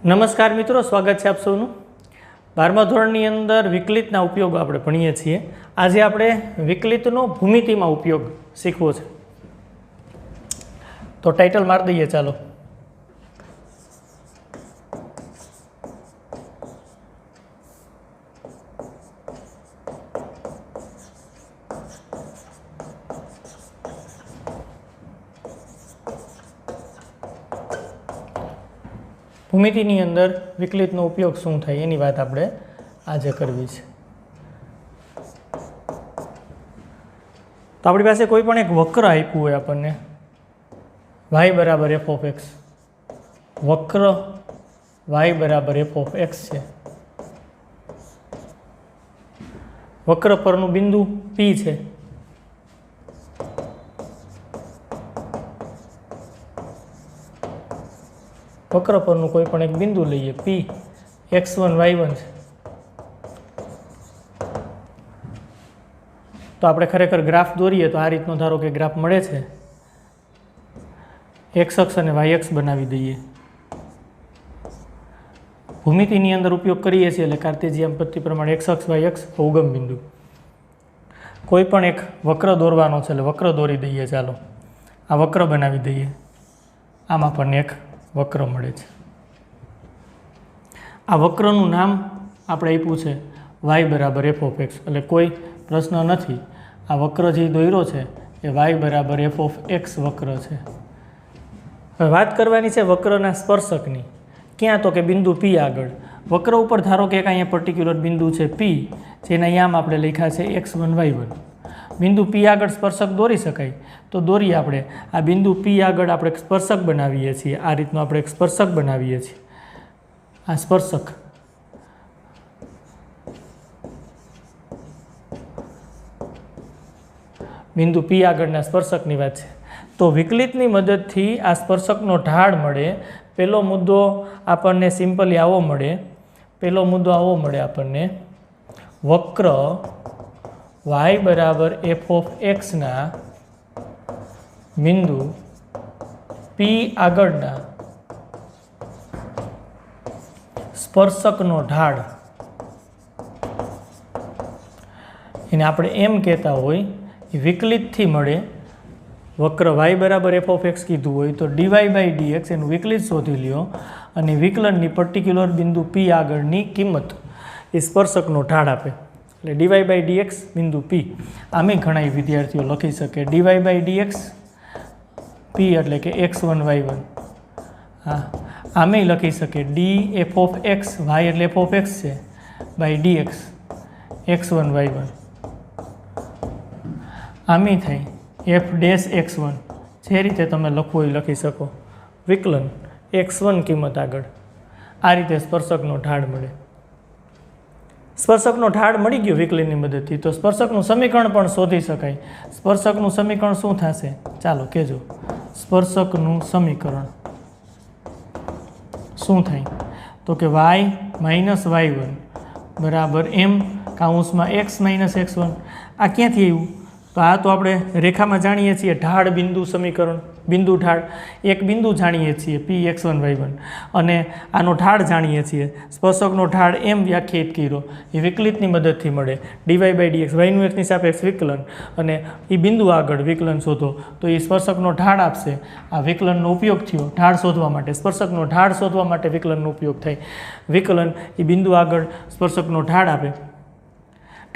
નમસ્કાર મિત્રો, સ્વાગત છે આપ સૌનું 12મા ધોરણની અંદર વિકલિતના ઉપયોગો આપણે ભણીએ છીએ. આજે આપણે વિકલિતનો ભૂમિતિમાં ઉપયોગ શીખવો છે. તો ટાઇટલ મારી દઈએ. ચાલો, ભૂમિતિની અંદર વિકલિતનો ઉપયોગ શું થાય એની વાત આપણે આજે કરવી છે. તો આપણી પાસે કોઈ પણ એક વક્ર આપ્યું હોય આપણને y બરાબર f ઓફ x, વક્ર y બરાબર f ઓફ x છે. વક્ર પરનું બિંદુ P છે. વક્ર પરનું કોઈ પણ એક બિંદુ લઈએ P, x1 y1 છે. તો આપણે ખરેખર ગ્રાફ દોરીએ તો આ રીતનો ધારો કે ગ્રાફ મળે છે. x અક્ષ અને y અક્ષ બનાવી દઈએ. ભૂમિતિની અંદર ઉપયોગ કરીએ છીએ એટલે કાર્ટેશિયન પદ્ધતિ પ્રમાણે x અક્ષ y અક્ષ ઉગમ બિંદુ. કોઈ પણ એક વક્ર દોરવાનો છે એટલે વક્ર દોરી દઈએ. ચાલો, આ વક્ર બનાવી દઈએ. આમાં પણ એક વક્ર મળે છે. આ વક્રનું નામ આપણે આપ્યું છે y બરાબર f ઓફ x, એટલે કોઈ પ્રશ્ન નથી. આ વક્ર જે દોર્યો છે એ y બરાબર f ઓફ x વક્ર છે. હવે વાત કરવાની છે વક્રના સ્પર્શકની. ક્યાં? તો કે બિંદુ P આગળ. વક્ર ઉપર ધારો કે અહીંયા પર્ટિક્યુલર બિંદુ છે P, જેના અહીંયા આપણે લખ્યા છે x1 y1. બિંદુ P આગળ સ્પર્શક દોરી શકાય તો દોરીએ. આપણે આ બિંદુ P આગળ આપણે સ્પર્શક બનાવીએ છીએ. આ રીતનું આપણે એક સ્પર્શક બનાવીએ છીએ. આ સ્પર્શક બિંદુ P આગળના સ્પર્શકની વાત છે. તો વિકલિતની મદદથી આ સ્પર્શકનો ઢાળ મળે. પહેલો મુદ્દો આપણને સિમ્પલી આવો મળે. પહેલો મુદ્દો આવો મળે આપણને, વક્ર y બરાબર f ઓફ x ના બિંદુ P આગળના સ્પર્શકનો ઢાળ. એને આપણે એમ કહેતા હોય એ વિકલિતથી મળે. વક્ર y બરાબર f ઓફ x કીધું હોય તો dy બાય dx એનું વિકલિત શોધી લ્યો અને વિકલનની પર્ટિક્યુલર બિંદુ P આગળની કિંમત એ સ્પર્શકનો ઢાળ આપે. એટલે dy બાય dx બિંદુ P. આમે ઘણા વિદ્યાર્થીઓ લખી શકે dy બાય dx P એટલે કે x1 y1. હા, આમે લખી શકે d f of x, y એટલે f ઓફ x છે, બાય dx x1 y1. આમે થાય f ડેશ x1. જે રીતે તમે લખવું હોય લખી શકો. વિકલન x1 કિંમત આગળ. આ રીતે સ્પર્શકનો ઢાળ મળે. સ્પર્શકનો ઢાળ મળી ગયો વિકલનની મદદથી તો સ્પર્શકનું સમીકરણ પણ શોધી શકાય. સ્પર્શકનું સમીકરણ શું થશે? ચાલો કહેજો. સ્પર્શકનું સમીકરણ શું થાય? તો કે y માઇનસ y1 બરાબર m કાઉન્સમાં x માઇનસ x1. આ ક્યાંથી આવ્યું? તો આ તો આપણે રેખામાં જાણીએ છીએ ઢાળ બિંદુ સમીકરણ. બિંદુ ઢાળ એક બિંદુ જાણીએ છીએ P x1 y1 અને આનો ઢાળ જાણીએ છીએ. સ્પર્શકનો ઢાળ એમ વ્યાખ્યાયિત કર્યો એ વિકલિતની મદદથી મળે. dy બાય dx yનું xની સાપેક્ષ વિકલન અને એ બિંદુ આગળ વિકલન શોધો તો એ સ્પર્શકનો ઢાળ આપશે. આ વિકલનનો ઉપયોગ થયો ઢાળ શોધવા માટે. સ્પર્શકનો ઢાળ શોધવા માટે વિકલનનો ઉપયોગ થાય. વિકલન એ બિંદુ આગળ સ્પર્શકનો ઢાળ આપે.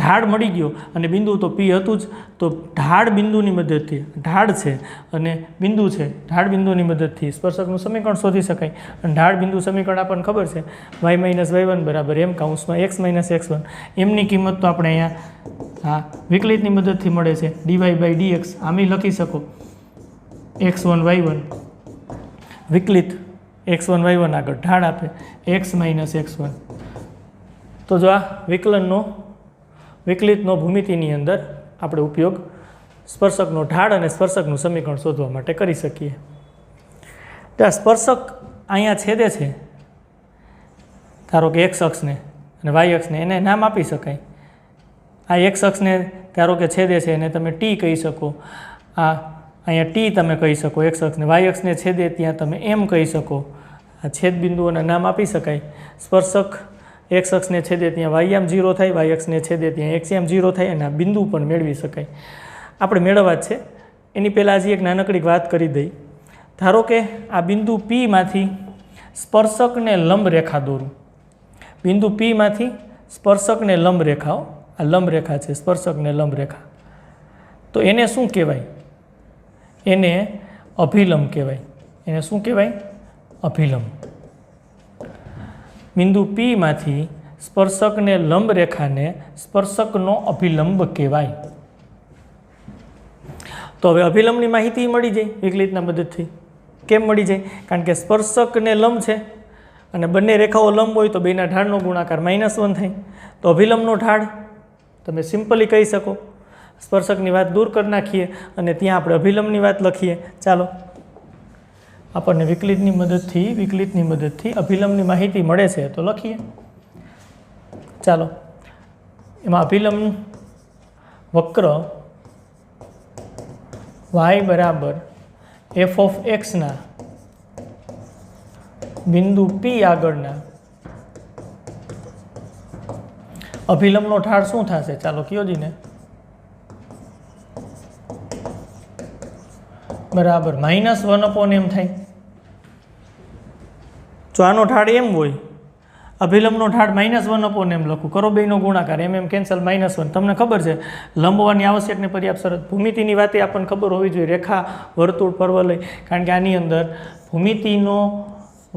ઢાળ મળી ગયો અને બિંદુ તો P હતું જ. તો ઢાળ બિંદુની મદદથી, ઢાળ છે અને બિંદુ છે, ઢાળ બિંદુની મદદથી સ્પર્શકનું સમીકરણ શોધી શકાય. અને ઢાળ બિંદુ સમીકરણ આપણને ખબર છે y માઇનસ y1 બરાબર m કાઉન્સમાં x માઇનસ x1. એમની કિંમત તો આપણે અહીંયા વિકલિતની મદદથી મળે છે dy બાય dx. આમે લખી શકો x1 y1 વિકલિત x1 y1 આગળ ઢાળ આપે x માઇનસ x1. તો જો આ વિકલિતનો ભૂમિતિની અંદર આપણે ઉપયોગ સ્પર્શકનો ઢાળ અને સ્પર્શકનું સમીકરણ શોધવા માટે કરી શકીએ. તો આ સ્પર્શક અહીંયા છેદે છે ધારો કે x અક્ષને અને y અક્ષને, એને નામ આપી શકાય. આ x અક્ષને ધારો કે છેદે છે એને તમે t કહી શકો. આ અહીંયા ટી તમે કહી શકો, એક્સ અક્ષને, વાય અક્ષને છેદે ત્યાં તમે એમ કહી શકો. આ છેદ બિંદુઓના નામ આપી શકાય. સ્પર્શક એક્સ અક્ષને છેદે ત્યાં વાય 0 થાય, વાય અક્ષને છેદે ત્યાં એક્સ 0 થાય, અને આ બિંદુ પણ મેળવી શકાય. આપણે મેળવવા જ છે. એની પહેલાં હજી એક નાનકડી વાત કરી દઈ. ધારો કે આ બિંદુ પીમાંથી સ્પર્શકને લંબ રેખા દોરું. બિંદુ પીમાંથી સ્પર્શકને લંબ રેખાઓ, આ લંબ રેખા છે, સ્પર્શકને લંબ રેખા, તો એને શું કહેવાય? એને અભિલંબ કહેવાય. એને શું કહેવાય? અભિલંબ. બિંદુ પીમાંથી સ્પર્શકને લંબ રેખાને સ્પર્શકનો અભિલંબ કહેવાય. તો હવે અભિલંબની માહિતી મળી જાય વિકલિતના મદદથી. કેમ મળી જાય? કારણ કે સ્પર્શકને લંબ છે અને બંને રેખાઓ લંબ હોય તો બેના ઢાળનો ગુણાકાર -1 થાય. તો અભિલંબનો ઢાળ તમે સિમ્પલી કહી શકો. સ્પર્શકની વાત દૂર કરી નાખીએ અને ત્યાં આપણે અભિલંબની વાત લખીએ. ચાલો, આપણને વિકલિતની મદદથી અભિલંબની માહિતી મળે છે તો લખીએ. ચાલો, એમાં અભિલંબ વક્ર y બરાબર f ઓફ એક્સના બિંદુ P આગળના અભિલંબનો ઢાળ શું થશે? ચાલો કયો જીને. બરાબર -1/m થાય. જો આનો ઢાળ એમ હોય, અભિલંબનો ઢાળ -1/m લખું, કરો બેનો ગુણાકાર, એમ કેન્સલ -1. તમને ખબર છે લંબ હોવાની આવશ્યક ને પર્યાપ્ત શરત. ભૂમિતિની વાતે આપણને ખબર હોવી જોઈએ, રેખા, વર્તુળ, પરવલય, કારણ કે આની અંદર ભૂમિતિનો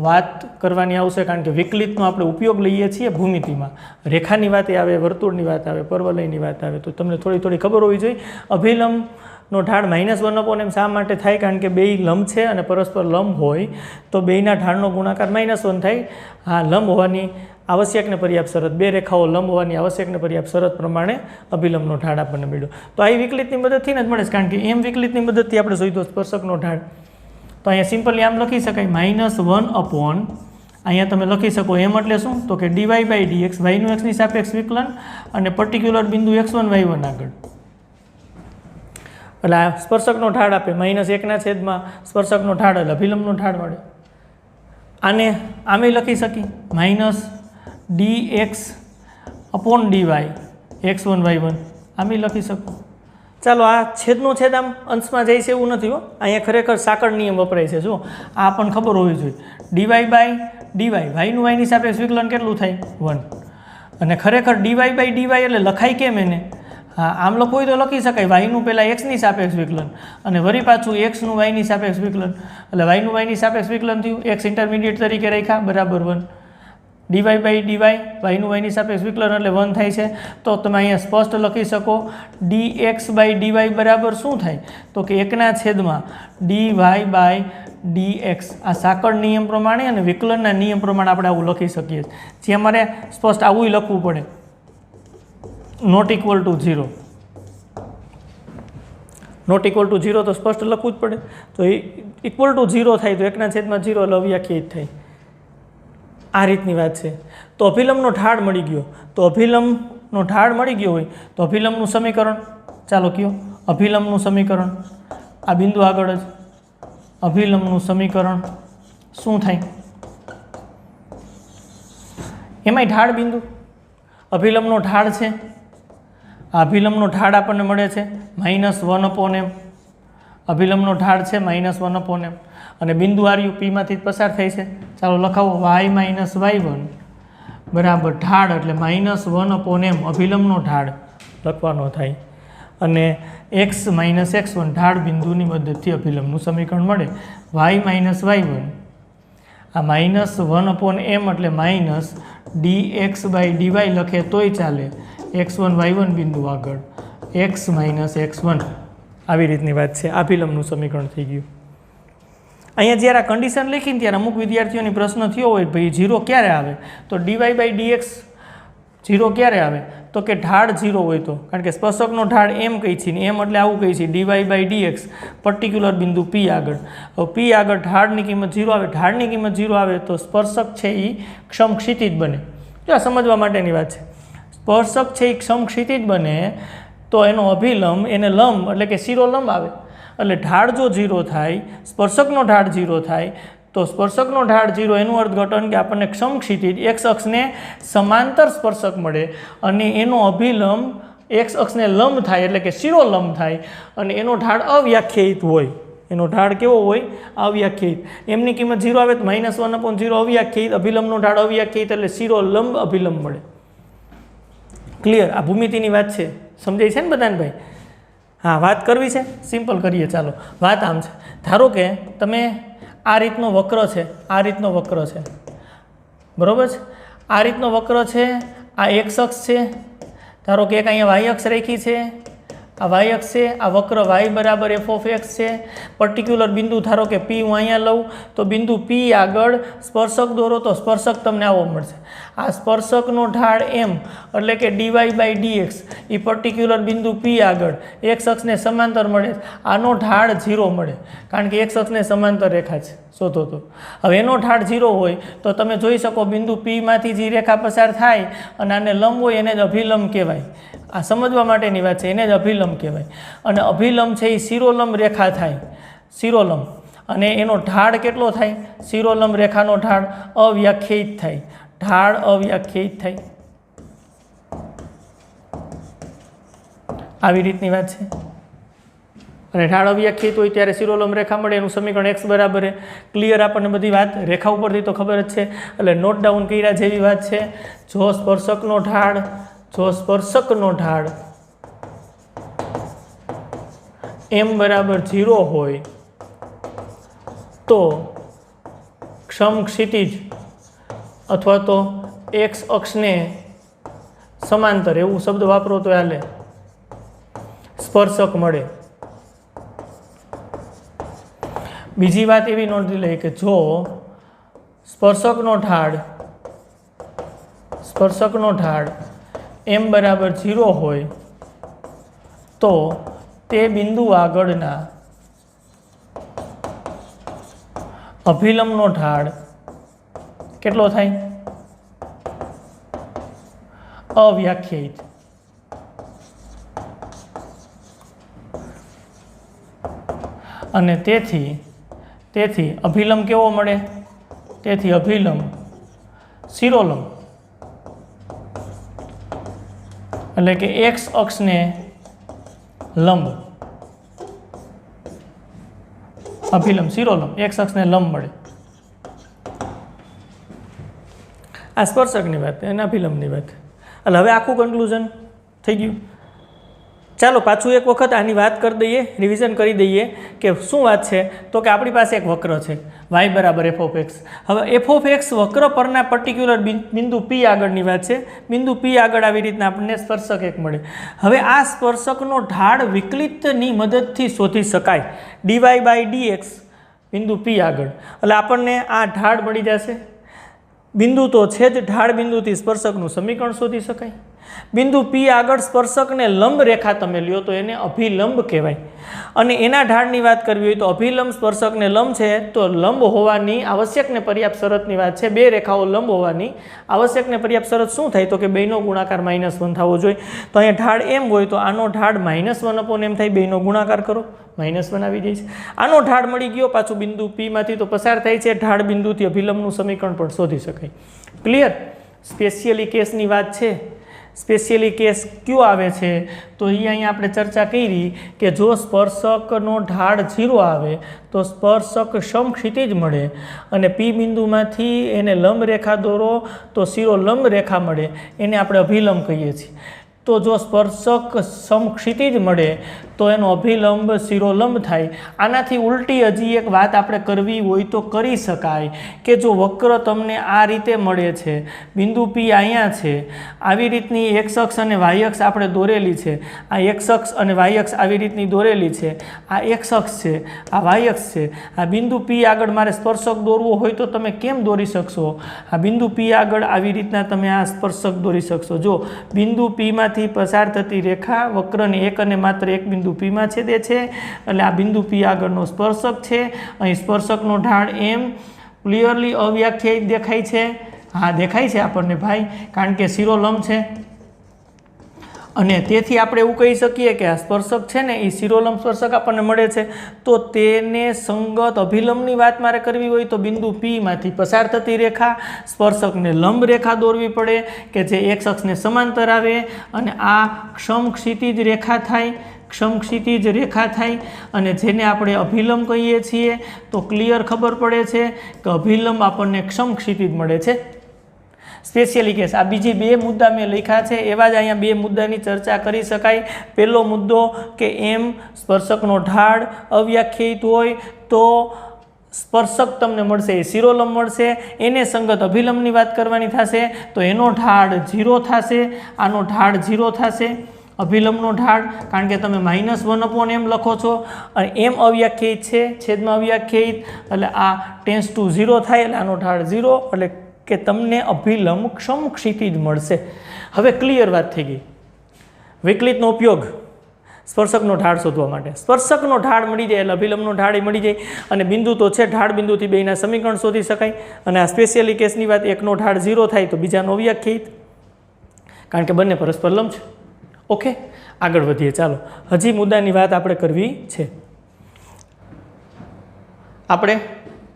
વાત કરવાની આવશે, કારણ કે વિકલિતનો આપણે ઉપયોગ લઈએ છીએ ભૂમિતિમાં. રેખાની વાતે આવે, વર્તુળની વાત આવે, પરવલયની વાત આવે, તો તમને થોડી ખબર હોવી જોઈએ. અભિલંબનો ઢાળ -1/m શા માટે થાય? કારણ કે બે લંબ છે અને પરસ્પર લંબ હોય તો બેના ઢાળનો ગુણાકાર -1 થાય. હા, લંબ હોવાની આવશ્યક ને પર્યાપ્ત શરત, બે રેખાઓ લંબ હોવાની આવશ્યક ને પર્યાપ્ત શરત પ્રમાણે અભિલંબનો ઢાળ આપણને મળ્યો. તો આ વિકલિતની મદદથી જ મળે છે, કારણ કે એમ વિકલિતની મદદથી આપણે જોઈતો સ્પર્શકનો ઢાળ. તો અહીંયા સિમ્પલી આમ લખી શકાય -1 અહીંયા તમે લખી શકો એમ એટલે શું? તો કે dy/dx yનું એક્સની સાપેક્ષ વિકલન અને પર્ટિક્યુલર બિંદુ x1 y1 આગળ. એટલે આ સ્પર્શકનો ઢાળ આપે, -1/, સ્પર્શકનો ઢાળ એટલે અભિલંબનો ઢાળ મળે. આને આમે લખી શકી -dx/dy x1 y1 આમે લખી શકો. ચાલો, આ છેદનો છેદ આમ અંશમાં જાય છે એવું નથી હો. અહીંયા ખરેખર સાંકળ નિયમ વપરાય છે. જો આ આપણને ખબર હોવી જોઈએ, dy/dy yનું yની સાપેક્ષ વિકલન કેટલું થાય? 1. અને ખરેખર dy/dy એટલે લખાય કેમ એને? હા, આમ લખવું હોય તો લખી શકાય yનું પહેલાં xની સાપેક્ષ વિકલન અને વળી પાછું xનું yની સાપેક્ષ વિકલન, એટલે yનું yની સાપેક્ષ વિકલન થયું, x ઇન્ટરમીડિયેટ તરીકે રાખ્યા, બરાબર 1. dy/dy yનું yની સાપેક્ષ વિકલન એટલે 1 થાય છે. તો તમે અહીંયા સ્પષ્ટ લખી શકો dx/dy બરાબર શું થાય? તો કે 1/, dy/dx. આ સાંકળ નિયમ પ્રમાણે અને વિકલનના નિયમ પ્રમાણે આપણે આવું લખી શકીએ. જે અમારે સ્પષ્ટ આવું લખવું પડે, not equal to 0. Not equal to 0 તો સ્પષ્ટ લખવું જ પડે. તો ઇક્વલ ટુ 0 થાય તો 1/0 એટલે અવ્યાખ્યાયિત થાય. આ રીતની વાત છે. તો અભિલંબનો ઢાળ મળી ગયો. તો અભિલંબનો ઢાળ મળી ગયો હોય તો અભિલંબનું સમીકરણ ચાલો કયો. અભિલંબનું સમીકરણ આ બિંદુ આગળ જ અભિલંબનું સમીકરણ શું થાય? એમાંય ઢાળ બિંદુ અભિલંબનો ઢાળ છે. આ અભિલંબનો ઢાળ આપણને મળે છે -1/m. અભિલંબનો ઢાળ છે -1/m અને બિંદુ આર્યું પીમાંથી પસાર થાય છે. ચાલો લખાવો y y1 બરાબર ઢાળ એટલે -1/m અભિલંબનો ઢાળ લખવાનો થાય અને x x1 ઢાળ બિંદુની મદદથી અભિલંબનું સમીકરણ મળે. y y1 આ -1/m એટલે -dx/dy લખે તોય ચાલે, x1 y1 બિંદુ આગળ x x1 આવી રીતની વાત છે. અભિલંબનું સમીકરણ થઈ ગયું. અહીંયા જ્યારે આ કન્ડિશન લખીને ત્યારે અમુક વિદ્યાર્થીઓની પ્રશ્ન થયો હોય ભાઈ 0 ક્યારે આવે? તો dy/dx 0 ક્યારે આવે? તો કે ઢાળ 0 હોય તો, કારણ કે સ્પર્શકનો ઢાળ એમ કહી છે ને એમ એટલે આવું કહી છે dy/dx પર્ટિક્યુલર બિંદુ P આગળ. હવે P આગળ ઢાળની કિંમત 0 આવે. ઢાળની કિંમત 0 આવે તો સ્પર્શક છે એ ક્ષમ ક્ષિતિજ બને. જો આ સમજવા માટેની વાત છે. સ્પર્શક છે એ ક્ષમ ક્ષિતિજ બને તો એનો અભિલંબ એને લંબ એટલે કે શિરોલંબ આવે. એટલે ઢાળ જો 0 થાય, સ્પર્શકનો ઢાળ 0 થાય તો સ્પર્શકનો ઢાળ 0 એનું અર્થઘટન કે આપણને સમક્ષિતિજ x અક્ષને સમાંતર સ્પર્શક મળે અને એનો અભિલંબ x અક્ષને લંબ થાય એટલે કે શિરોલંબ થાય અને એનો ઢાળ અવ્યાખ્યાયિત હોય. એનો ઢાળ કેવો હોય? અવ્યાખ્યાયિત. એમની કિંમત 0 આવે તો -1/0 અવ્યાખ્યાયિત, અભિલંબનો ઢાળ અવ્યાખ્યાયિત એટલે શિરોલંબ અભિલંબ મળે. ક્લિયર? આ ભૂમિતિની વાત છે, સમજાય છે ને બધાને ભાઈ? હા, વાત કરવી છે, સિમ્પલ કરીએ. ચાલો, વાત આમ છે, ધારો કે તમે આ રીતનો વક્ર છે, આ રીતનો વક્ર છે, બરાબર છે? આ રીતનો વક્ર છે, આ x અક્ષ છે, ધારો કે એક અહીંયા y અક્ષ રાખી છે, આ y અક્ષ છે, આ વક્ર y બરાબર f(x) છે. પર્ટિક્યુલર બિંદુ ધારો કે P હું અહીંયા લઉં તો બિંદુ P આગળ સ્પર્શક દોરો તો સ્પર્શક તમને આવો મળશે. આ સ્પર્શકનો ઢાળ m એટલે કે dy/dx એ પર્ટિક્યુલર બિંદુ P આગળ x અક્ષને સમાંતર મળે. આનો ઢાળ 0 મળે કારણ કે x અક્ષને સમાંતર રેખા છે. શોધો તો હવે એનો ઢાળ 0 હોય તો તમે જોઈ શકો બિંદુ P માંથી જે રેખા પસાર થાય અને આને લંબ હોય એને જ અભિલંબ કહેવાય. આ સમજવા માટેની વાત છે, એને જ અભિલંબ કહેવાય. અને અભિલંબ છે એ શિરોલંબ રેખા થાય, શિરોલંબ, અને એનો ઢાળ કેટલો થાય? શિરોલંબ રેખાનો ઢાળ અવ્યાખ્યાયિત થાય, ઢાળ અવ્યાખ્યાયિત થાય. આવી રીતની વાત છે. અને ઢાળ અવ્યાખ્યાયિત હોય ત્યારે શિરોલંબ રેખા મળે, એનું સમીકરણ x બરાબર. ક્લિયર? આપણને બધી વાત રેખા ઉપરથી તો ખબર જ છે, એટલે નોટ ડાઉન કર્યા જેવી વાત છે. જો સ્પર્શકનો ઢાળ m બરાબર 0 હોય તો સમક્ષિતિજ અથવા તો x અક્ષને સમાંતર એવું શબ્દ વાપરો તો હાલે, સ્પર્શક મળે. બીજી વાત એવી નોંધી લઈએ કે જો સ્પર્શકનો ઢાળ m બરાબર 0 હોય તો તે બિંદુ આગળના અભિલંબનો ઢાળ કેટલો થાય? અવ્યાખ્યાયિત. અને તેથી અભિલંબ કેવો મળે? તેથી અભિલંબ શિરોલંબ એટલે કે x અક્ષને લંબ, અભિલંબ શિરોલંબ x અક્ષને લંબ મળે. આ સ્પર્શકની વાત અને અભિલંબની વાત. એટલે હવે આખું કન્ક્લુઝન થઈ ગયું. ચાલો પાછું એક વખત આની વાત કરી દઈએ, રિવિઝન કરી દઈએ કે શું વાત છે. તો કે આપણી પાસે એક વક્ર છે y બરાબર f(x). હવે f(x) વક્ર પરના પર્ટિક્યુલર બિંદુ P આગળની વાત છે. બિંદુ P આગળ આવી રીતના આપણને સ્પર્શક એક મળે. હવે આ સ્પર્શકનો ઢાળ વિકલિતની મદદથી શોધી શકાય, dy/dx બિંદુ P આગળ. એટલે આપણને આ ઢાળ મળી જશે. બિંદુ તો છે જ, ઢાળ બિંદુથી સ્પર્શકનું સમીકરણ શોધી શકાય. બિંદુ P આગળ સ્પર્શકને લંબ રેખા તમે લ્યો તો એને અભિલંબ કહેવાય. અને એના ઢાળની વાત કરવી હોય તો અભિલંબ સ્પર્શકને લંબ છે તો લંબ હોવાની આવશ્યક ને પર્યાપ્ત શરતની વાત છે. બે રેખાઓ લંબ હોવાની આવશ્યક ને પર્યાપ્ત શરત શું થાય? તો કે બેનો ગુણાકાર -1 થવો જોઈએ. તો અહીંયા ઢાળ m હોય તો આનો ઢાળ -1/m થાય. બેનો ગુણાકાર કરો, -1 આવી જાય છે. આનો ઢાળ મળી ગયો, પાછું બિંદુ P માંથી તો પસાર થાય છે. ઢાળ બિંદુથી અભિલંબનું સમીકરણ પણ શોધી શકાય. ક્લિયર? સ્પેશિયલી કેસની વાત છે. સ્પેશિયલી કેસ કયો આવે છે? તો અહીંયા આપણે ચર્ચા કરી કે જો સ્પર્શકનો ઢાળ 0 આવે તો સ્પર્શક સમક્ષિતિજ મળે અને P બિંદુમાંથી એને લંબ રેખા દોરો તો શિરોલંબ રેખા મળે, એને આપણે અભિલંબ કહીએ છીએ. તો જો સ્પર્શક સમક્ષિતિજ મળે તો એનો અભિલંબ શિરોલંબ થાય. આનાથી ઉલટી હજી એક વાત આપણે કરવી હોય તો કરી શકાય કે જો વક્ર તમને આ રીતે મળે છે, બિંદુ P અહીંયા છે, આવી રીતની x અક્ષ અને y અક્ષ આપણે દોરેલી છે, આ x અક્ષ અને y અક્ષ આવી રીતની દોરેલી છે, આ x અક્ષ છે, આ y અક્ષ છે, આ બિંદુ P આગળ મારે સ્પર્શક દોરવો હોય તો તમે કેમ દોરી શકશો? આ બિંદુ P આગળ આવી રીતના તમે આ સ્પર્શક દોરી શકશો. જો બિંદુ P માંથી પસાર થતી રેખા વક્રને એક અને માત્ર એક બિંદુ P માં છેદે છે, એટલે આ બિંદુ P આગળનો સ્પર્શક છે. અહીં સ્પર્શકનો ઢાળ m ક્લિયરલી અવ્યાખ્યાયિત દેખાય છે. હા, દેખાય છે આપણને ભાઈ, કારણ કે શિરોલંબ છે. અને તેથી આપણે એવું કહી શકીએ કે આ સ્પર્શક છે ને એ શિરોલંબ સ્પર્શક આપણને મળે છે, તો તેને સંગત અભિલંબની વાત મારે કરવી હોય તો બિંદુ પીમાંથી પસાર થતી રેખા સ્પર્શકને લંબ રેખા દોરવી પડે કે જે એક્સ અક્ષને સમાંતર આવે, અને આ ક્ષમક્ષિતિજ રેખા થાય, ક્ષમક્ષિતિજ રેખા થાય, અને જેને આપણે અભિલંબ કહીએ છીએ. તો ક્લિયર ખબર પડે છે કે અભિલંબ આપણને ક્ષમક્ષિતિજ મળે છે. સ્પેશિયલી કેસ આ બીજી બે મુદ્દા મેં લખ્યા છે, એવા જ અહીંયા બે મુદ્દાની ચર્ચા કરી શકાય. પહેલો મુદ્દો કે એમ સ્પર્શકનો ઢાળ અવ્યાખ્યાયિત હોય તો સ્પર્શક તમને મળશે એ શિરોલંબ મળશે, એને સંગત અભિલંબની વાત કરવાની થશે તો એનો ઢાળ 0 થશે, આનો ઢાળ 0 થશે. અભિલંબનો ઢાળ, કારણ કે તમે -1/m લખો છો અને એમ અવ્યાખ્યાયિત છે, છેદમાં અવ્યાખ્યાયિત, એટલે આ ટેન્સ ટુ 0 થાય એટલે આનો ઢાળ 0, એટલે કે તમને અભિલંબ ક્ષમક્ષિતિજ મળશે. હવે ક્લિયર વાત થઈ ગઈ. વિકલિતનો ઉપયોગ સ્પર્શકનો ઢાળ શોધવા માટે. સ્પર્શકનો ઢાળ મળી જાય એટલે અભિલંબનો ઢાળ મળી જાય, અને બિંદુ તો છે, ઢાળ બિંદુથી બેના સમીકરણ શોધી શકાય. અને આ સ્પેશિયલી કેસની વાત, એકનો ઢાળ 0 થાય તો બીજાનો અવ્યાખ્યાયિત, કારણ કે બંને પરસ્પર લંબ છે. ઓકે, આગળ વધીએ. ચાલો, હજી મુદ્દાની વાત આપણે કરવી છે. આપણે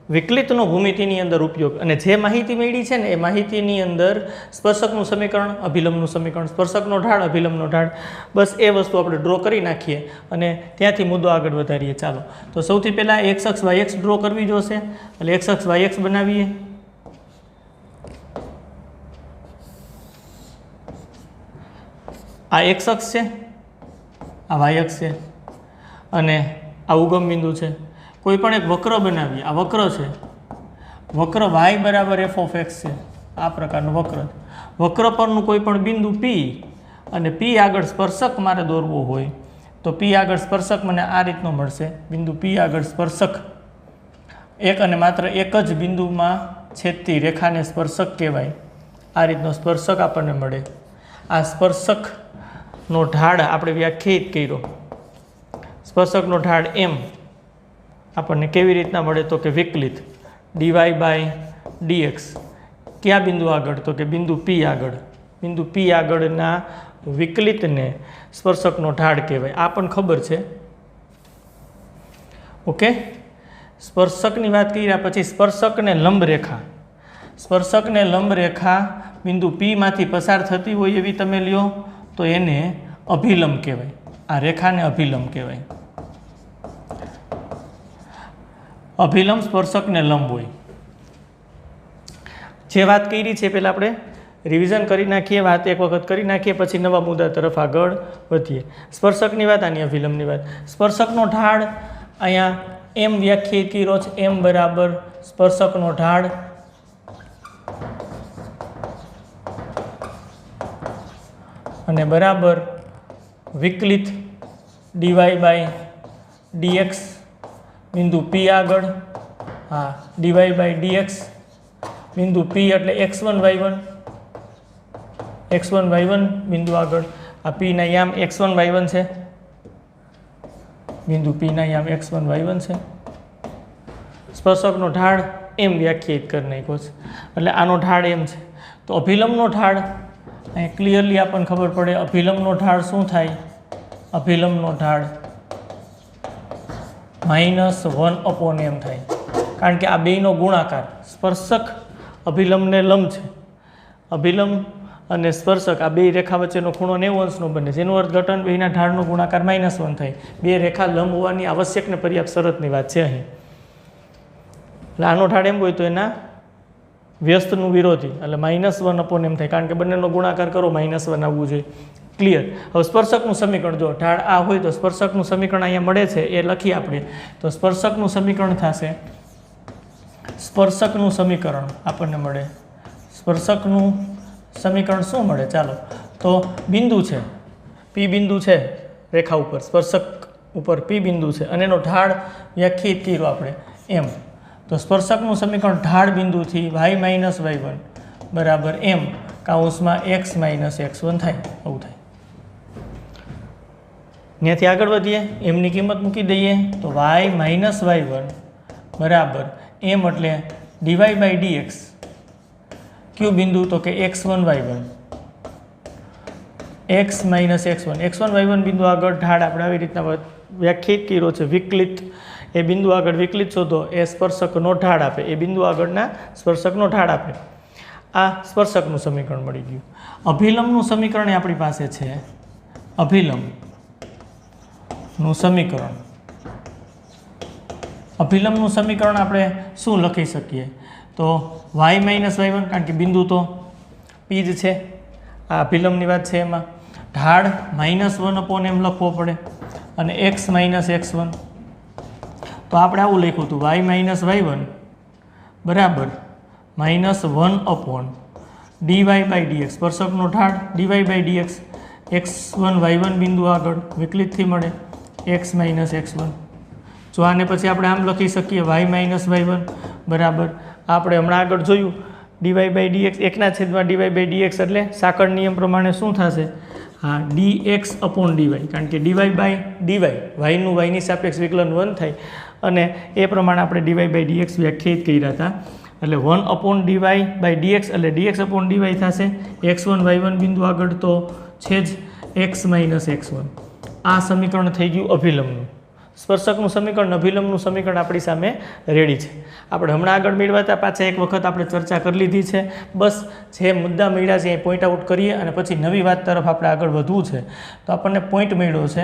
વિકલિતનો ભૂમિતિની અંદર ઉપયોગ, અને જે માહિતી મળી છે ને એ માહિતીની અંદર સ્પર્શકનું સમીકરણ, અભિલંબનું સમીકરણ, સ્પર્શકનો ઢાળ, અભિલંબનો ઢાળ, બસ એ વસ્તુ આપણે ડ્રો કરી નાખીએ અને ત્યાંથી મુદ્દો આગળ વધારીએ. ચાલો, તો સૌથી પહેલાં એક્સ અક્ષ વાય એક્સ ડ્રો કરવી જોશે, એટલે એક્સ અક્ષ વાય એક્સ બનાવીએ. આ એક્સ અક્ષ છે, આ વાય અક્ષ છે, અને આ ઉગમ બિંદુ છે. કોઈ પણ એક વક્ર બનાવીએ. આ વક્ર છે, વક્ર y બરાબર f ઓફ x છે, આ પ્રકારનું વક્ર. વક્ર પરનું કોઈ પણ બિંદુ P, અને P આગળ સ્પર્શક મારે દોરવો હોય તો P આગળ સ્પર્શક મને આ રીતનો મળશે. બિંદુ P આગળ સ્પર્શક, એક અને માત્ર એક જ બિંદુમાં છેદતી રેખાને સ્પર્શક કહેવાય. આ રીતનો સ્પર્શક આપણને મળે. આ સ્પર્શકનો ઢાળ આપણે વ્યાખ્યાયિત કર્યો. સ્પર્શકનો ઢાળ m આપણને કેવી રીતના મળે તો કે વિકલિત dy/dx. કયા બિંદુ આગળ તો કે બિંદુ P આગળ. બિંદુ P આગળના વિકલિતને સ્પર્શકનો ઢાળ કહેવાય. આ પણ ખબર છે. ઓકે, સ્પર્શકની વાત કર્યા પછી સ્પર્શકને લંબ રેખા. સ્પર્શકને લંબ રેખા બિંદુ P માંથી પસાર થતી હોય એવી તમે લ્યો તો એને અભિલંબ કહેવાય. આ રેખાને અભિલંબ કહેવાય. અભિલંબ સ્પર્શકને લંબ હોય. જે વાત કરી છે પહેલાં આપણે રિવિઝન કરી નાખીએ, વાત એક વખત કરી નાખીએ, પછી નવા મુદ્દા તરફ આગળ વધીએ. સ્પર્શકની વાત, આની અભિલંબની વાત. સ્પર્શકનો ઢાળ અહીંયા એમ વ્યાખ્યાયિત કર્યો છે, એમ બરાબર સ્પર્શકનો ઢાળ અને બરાબર વિકલિત dy/dx બિંદુ P આગળ. હા, dy/dx બિંદુ P એટલે x1 y1, x1 y1 બિંદુ આગળ. આ P ના યામ x1 y1 છે, બિંદુ P ના યામ x1 y1 છે. સ્પર્શકનો ઢાળ એમ વ્યાખ્યાયિત કરી નાખ્યો છે, એટલે આનો ઢાળ એમ છે. તો અભિલંબનો ઢાળ અહીં ક્લિયરલી આપણને ખબર પડે. અભિલંબનો ઢાળ શું થાય? અભિલંબનો ઢાળ -1/m થાય, કારણ કે આ બેયનો ગુણાકાર. સ્પર્શક અભિલંબને લંબ છે. અભિલંબ અને સ્પર્શક આ બે રેખા વચ્ચેનો ખૂણો 90 અંશનો બને, જેનું અર્થઘટન બેયના ઢાળનો ગુણાકાર -1 થાય. બે રેખા લંબ હોવાની આવશ્યક ને પર્યાપ્ત શરતની વાત છે અહીં. એટલે આનો ઢાળ એમ હોય તો એના વ્યસ્તનું વિરોધી, એટલે -1/m થાય, કારણ કે બંનેનો ગુણાકાર કરો -1 આવવું જોઈએ. ક્લિયર. હવે સ્પર્શકનું સમીકરણ જો ઢાળ આ હોય તો સ્પર્શકનું સમીકરણ અહીંયા મળે છે એ લખીએ આપણે. તો સ્પર્શકનું સમીકરણ થશે, સ્પર્શકનું સમીકરણ આપણને મળે. સ્પર્શકનું સમીકરણ શું મળે? ચાલો, તો બિંદુ છે, P બિંદુ છે રેખા ઉપર, સ્પર્શક ઉપર P બિંદુ છે, અને એનો ઢાળ વ્યાખ્યાયિત કર્યો આપણે એમ. તો સ્પર્શકનું સમીકરણ ઢાળ બિંદુથી y-y1 બરાબર m કાઉન્સમાં x - x1 થાય. આવું થાય. ત્યાંથી આગળ વધીએ, એમની કિંમત મૂકી દઈએ તો y-y1 બરાબર m એટલે dy/dx. કયું બિંદુ તો કે x1 y1. x minus x1 y1 બિંદુ આગળ ઢાળ આપણે આવી રીતના વ્યાખ્યાયિત કર્યો છે વિકલિત. એ બિંદુ આગળ વિકલિત શોધો, એ સ્પર્શકનો ઢાળ આપે, એ બિંદુ આગળના સ્પર્શકનો ઢાળ આપે. આ સ્પર્શકનું સમીકરણ મળી ગયું. અભિલંબનું સમીકરણ એ આપણી પાસે છે. અભિલંબનું સમીકરણ. અભિલંબનું સમીકરણ આપણે શું લખી શકીએ? તો y માઇનસ y1, કારણ કે બિંદુ તો p જ છે, આ અભિલંબની વાત છે. એમાં ઢાળ -1/m લખવો પડે અને x માઇનસ x1. તો આપણે આવું લખ્યું હતું y માઇનસ y1 બરાબર -1/dy બાય dx, સ્પર્શકનો ઢાળ dy by dx, x1 y1 બિંદુ આગળ વિકલિતથી મળે x માઇનસ x1. જો આને પછી આપણે આમ લખી શકીએ y માઇનસ y1 બરાબર, આપણે હમણાં આગળ જોયું dy બાય dx, એકના છેદમાં dy બાય dx એટલે સાંકળ નિયમ પ્રમાણે શું થશે? હા, dx અપોન dy, કારણ કે dy બાય dy yનું yની સાપેક્ષ વિકલન 1 થાય અને એ પ્રમાણે આપણે dy બાય dx વ્યાખ્યાયિત કર્યા હતા. એટલે 1/dy બાય dx એટલે dx અપોન dy થશે. x1 y1 બિંદુ આગળ તો છે જ x માઇનસ x1. આ સમીકરણ થઈ ગયું અભિલંબનું. સ્પર્શકનું સમીકરણ, અભિલંબનું સમીકરણ આપણી સામે રેડી છે. આપણે હમણાં આગળ મેળવાતા પાછા એક વખત આપણે ચર્ચા કરી લીધી છે. બસ જે મુદ્દા મળ્યા છે એ પોઈન્ટ આઉટ કરીએ અને પછી નવી વાત તરફ આપણે આગળ વધવું છે. તો આપણને પોઈન્ટ મળ્યો છે.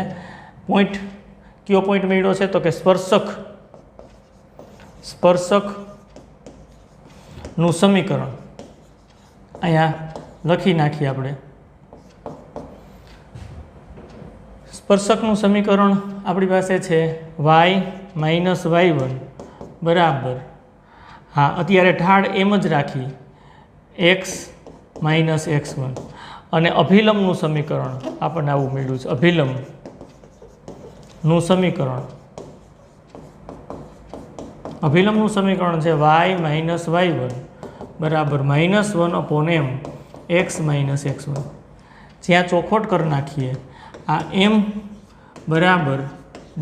પોઈન્ટ કયો પોઈન્ટ મળ્યો છે? તો કે સ્પર્શકનું સમીકરણ અહીંયા લખી નાખીએ આપણે. સ્પર્શકનું સમીકરણ આપણી પાસે છે y માઇનસ y1 બરાબર, હા અત્યારે ઢાળ એમ જ રાખી x માઇનસ x1. અને અભિલંબનું સમીકરણ આપણને આવું મળ્યું છે. અભિલંબનું સમીકરણ છે y માઇનસ y1 બરાબર -1/m x માઇનસ x1. જ્યાં ચોખવટ કરી નાખીએ, આ m બરાબર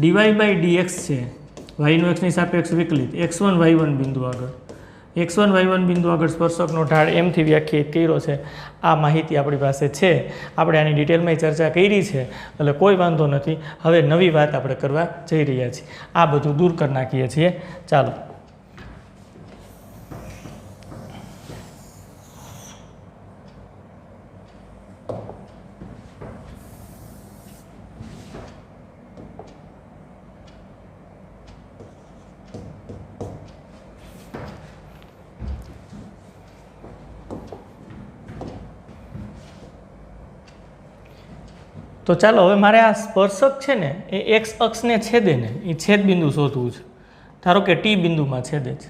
dy બાય dx છે, yનું x ની સાપેક્ષ વિકલિત, x1 y1 બિંદુ આગળ સ્પર્શકનો ઢાળ એમથી વ્યાખ્યાયિત કર્યો છે. આ માહિતી આપણી પાસે છે, આપણે આની ડિટેલમાં ચર્ચા કરી છે, એટલે કોઈ વાંધો નથી. હવે નવી વાત આપણે કરવા જઈ રહ્યા છીએ. આ બધું દૂર કરી નાખીએ છીએ. ચાલો, તો ચાલો હવે મારે આ સ્પર્શક છે ને એ x અક્ષને છેદે ને એ છેદ બિંદુ શોધવું છે. ધારો કે ટી બિંદુમાં છેદે છે,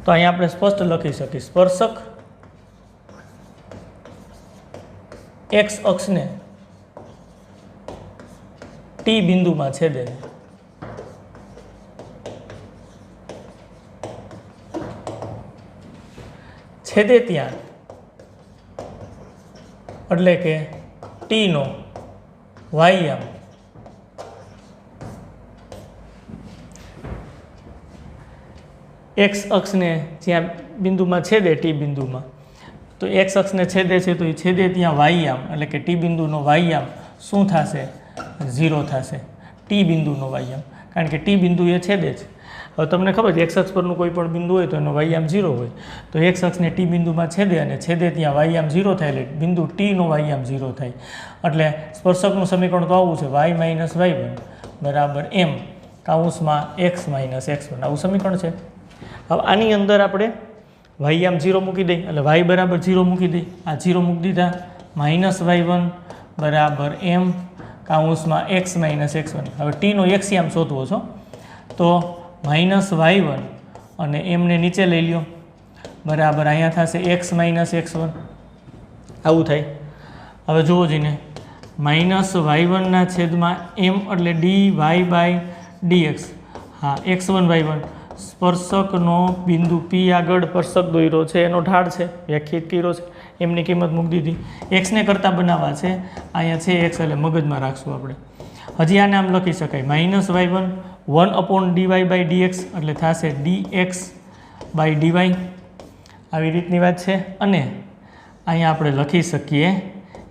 તો અહીંયા આપણે સ્પષ્ટ લખી શકીએ સ્પર્શક x અક્ષને ટી બિંદુમાં છેદે છે. છેદે ત્યાં એટલે કે ટીનો વાયમ એક્સ અક્ષને જ્યાં બિંદુમાં છેદે ટી બિંદુમાં, તો એક્સ અક્ષને છેદે છે તો એ છેદે ત્યાં વાયયામ એટલે કે ટી બિંદુનો વાયયામ શું થશે? 0 થશે. ટી બિંદુનો વાયયામ, કારણ કે ટી બિંદુ એ છેદે છે. હવે તમને ખબર છે એક્સ અક્ષ પરનું કોઈ પણ બિંદુ હોય તો એનો વાયયામ 0 હોય, તો એક્સ અક્ષને ટી બિંદુમાં છેદે અને છેદે ત્યાં વાયયામ 0 થાય એટલે બિંદુ ટીનો વાયયામ 0 થાય. એટલે સ્પર્શકનું સમીકરણ તો આવું છે y માઇનસ y1 બરાબર m કાઉન્સમાં x માઇનસ x1. આવું સમીકરણ છે. હવે આની અંદર આપણે વાયયામ 0 મૂકી દઈએ એટલે y બરાબર 0 મૂકી દઈએ. આ 0 મૂકી દીધા. માઇનસ y1 બરાબર m કાઉન્સમાં x માઇનસ x1. હવે ટીનો એક્સિયામ શોધવો છો તો માઇનસ y1 અને એમને નીચે લઈ લ્યો બરાબર અહીંયા થશે x માઇનસ x1. આવું થાય. હવે જુઓ જઈને માઇનસ y1ના છેદમાં m એટલે dy બાય dx. હા, x1 y1 સ્પર્શકનો બિંદુ p આગળ સ્પર્શક દોર્યો છે, એનો ઢાળ છે, વ્યાખ્યાયિત કર્યો છે, એમની કિંમત મૂકી દીધી. એક્સને કરતાં બનાવવા છે, અહીંયા છે એક્સ એટલે મગજમાં રાખશું આપણે. હજી આને આમ લખી શકાય minus y1 1/dy by dx એટલે થશે dx બાય dy. આવી રીતની વાત છે. અને અહીંયા આપણે લખી શકીએ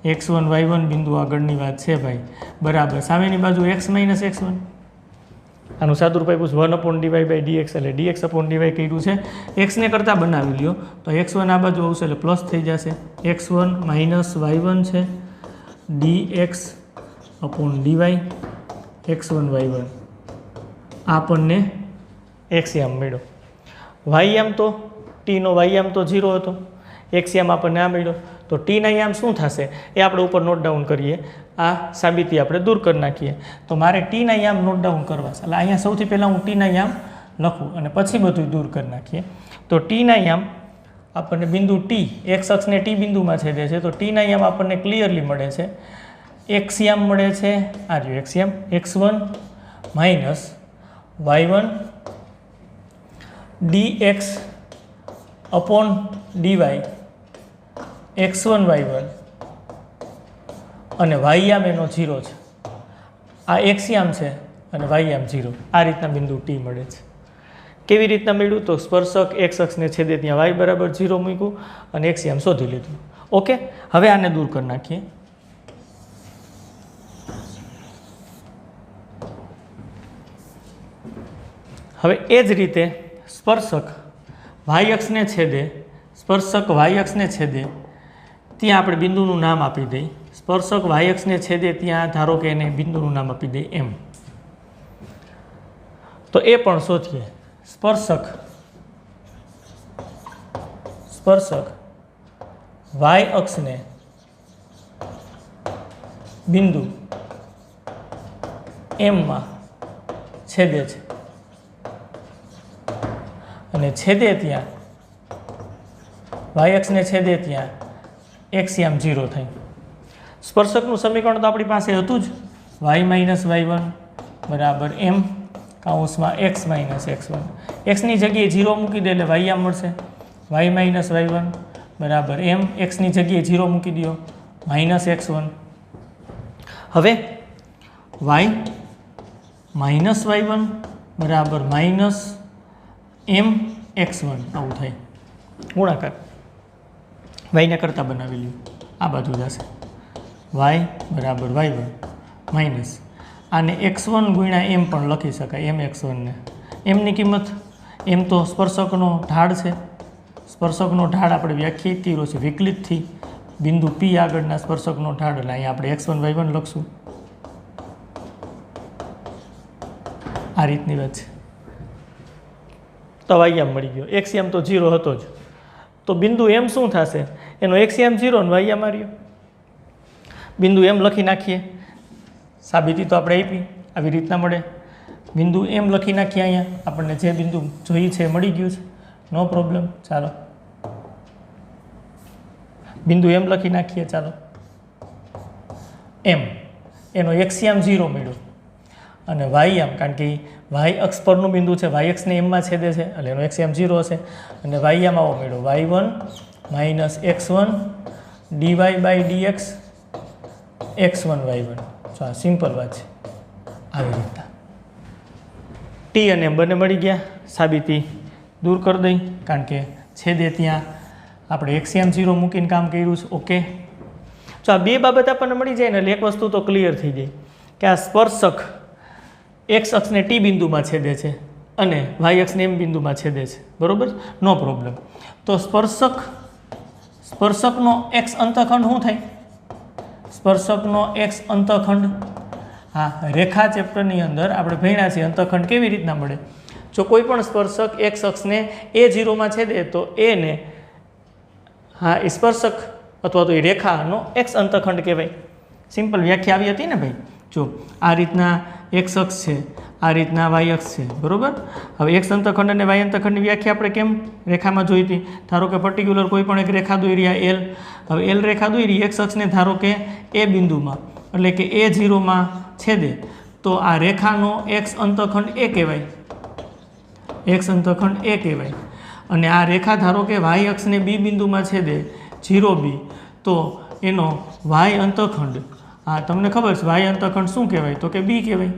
x1 y1 બિંદુ આગળની વાત છે ભાઈ, બરાબર. સામેની બાજુ x માઇનસ x1, આનું સાદુરૂપ આપ્યું 1/dy/dx, એટલે dx/dy કર્યું છે. એક્સને કરતાં બનાવી લ્યો તો x1 આ બાજુ આવશે એટલે પ્લસ થઈ જશે. x1 માઇનસ y1 છે dx/dy x1 y1, આપણને એક્સયામ મળ્યો. વાયયામ તો ટીનો વાયયામ તો 0 હતો, એક્સયામ આપણને આ મળ્યો. તો ટીના યામ શું થશે એ આપણે ઉપર નોટ ડાઉન કરીએ. આ સાબિતી આપણે દૂર કરી નાખીએ. તો મારે ટીના યામ નોટ ડાઉન કરવા છે, એટલે અહીંયા સૌથી પહેલાં હું ટીના યામ લખું અને પછી બધું દૂર કરી નાખીએ. તો ટીના યામ આપણને બિંદુ ટી, એક્સ અક્ષને ટી બિંદુમાં છેદે છે, તો ટીના યામ આપણને ક્લિયરલી મળે છે. એક્સયામ મળે છે આ રહ્યું axiom, x1 minus y1 dx/dy x1 y1, અને વાયયામ એનો 0 છે. આ એક્સયામ છે અને વાયયામ 0. આ રીતના બિંદુ ટી મળે છે. કેવી રીતના મળ્યું? તો સ્પર્શક એક્સ અક્ષને છેદે ત્યાં વાય બરાબર 0 મૂક્યું અને એક્સયામ શોધી લીધું. ઓકે, હવે આને દૂર કરી નાખીએ. હવે એ જ રીતે સ્પર્શક વાય અક્ષને છેદે, સ્પર્શક વાય અક્ષને છેદે ત્યાં આપણે બિંદુનું નામ આપી દઈએ. સ્પર્શક વાય અક્ષને છેદે ત્યાં ધારો કે એને બિંદુનું નામ આપી દઈએ એમ. તો એ પણ શોધીએ. સ્પર્શક વાય અક્ષને બિંદુ એમમાં છેદે છે અને છેદે ત્યાં વાય અક્ષને છેદે ત્યાં એક્સયામ 0 થાય. સ્પર્શકનું સમીકરણ તો આપણી પાસે હતું જ, y માઇનસ y1 બરાબર m કૌંસમાં x માઇનસ x1. એક્સની જગ્યાએ 0 મૂકી દે એટલે વાયયામ મળશે. y માઇનસ y1 બરાબર m, એક્સની જગ્યાએ 0 મૂકી દો માઇનસ x1. હવે y માઇનસ y1 બરાબર માઇનસ m x1 આવું થાય ગુણાકાર. વાયને કરતાં બનાવી લ્યું, આ બાજુ જશે y બરાબર y1 માઇનસ આને x1 ગુણ્યા m પણ લખી શકાય, m x1 ને. એમની કિંમત, એમ તો સ્પર્શકનો ઢાળ છે. સ્પર્શકનો ઢાળ આપણે વ્યાખ્યાયિત કર્યો છે વિકલિતથી, બિંદુ p આગળના સ્પર્શકનો ઢાળ, એટલે અહીંયા આપણે x1 y1 લખશું. આ રીતની વાત છે. તો વાયયામ મળી ગયો. એક્સયામ તો 0 હતો જ, તો બિંદુ એમ શું થશે? એનો એક્સયામ 0 અને વાયયામ આવ્યો. બિંદુ એમ લખી નાખીએ. સાબિતી તો આપણે આપી, આવી રીતના મળે. બિંદુ એમ લખી નાખીએ. અહીંયા આપણને જે બિંદુ જોઈએ છે એ મળી ગયું છે, નો પ્રોબ્લેમ. ચાલો બિંદુ એમ લખી નાખીએ. ચાલો એમ, એનો એક્સયામ 0 મળ્યો અને વાયયામ, કારણ કે વાય અક્ષ પરનું બિંદુ છે, વાય અક્ષને એમમાં છેદે છે એટલે એનો એક્સયામ 0 હશે. અને વાયયામ આવો મળ્યો y1 minus x1 dy/dx x1 y1. તો આ સિમ્પલ વાત છે. આવી રીતના ટી અને એમ બંને મળી ગયા. સાબિતી દૂર કરી દઈ, કારણ કે છેદે ત્યાં આપણે એક્સયામ 0 મૂકીને કામ કર્યું છે. ઓકે, તો આ બે બાબત આપણને મળી જાય ને એટલે એક વસ્તુ તો ક્લિયર થઈ જાય કે આ સ્પર્શક એક્સ અક્ષને ટી બિંદુમાં છેદે છે અને વાય અક્ષને એમ બિંદુમાં છેદે છે. બરાબર, નો પ્રોબ્લેમ. તો સ્પર્શકનો એક્સ અંતખંડ શું થાય? સ્પર્શકનો એક્સ અંતખંડ, હા, રેખા ચેપ્ટરની અંદર આપણે ભણ્યા છીએ અંતખંડ કેવી રીતના મળે. જો કોઈ પણ સ્પર્શક એક્સ અક્ષને a0માં છેદે તો એને, હા, એ સ્પર્શક અથવા તો એ રેખાનો એક્સ અંતખંડ કહેવાય. સિમ્પલ વ્યાખ્યા આવી હતી ને ભાઈ. જો આ રીતના એક્સ અક્ષ છે, આ રીતના વાય અક્ષ છે. બરાબર, હવે એક્સ અંતખંડ અને વાય અંતખંડની વ્યાખ્યા આપણે કેમ રેખામાં જોઈ હતી? ધારો કે પર્ટિક્યુલર કોઈ પણ એક રેખા દોરી આ એલ. હવે એલ રેખા દોરી એક્સ અક્ષને ધારો કે એ બિંદુમાં, એટલે કે a0માં છેદે તો આ રેખાનો એક્સ અંતખંડ એ કહેવાય, એક્સ અંતખંડ એ કહેવાય. અને આ રેખા ધારો કે વાય અક્ષને બી બિંદુમાં છેદે 0b, તો એનો વાય અંતખંડ, હા, તમને ખબર છે વાય અંતખંડ શું કહેવાય? તો કે બી કહેવાય.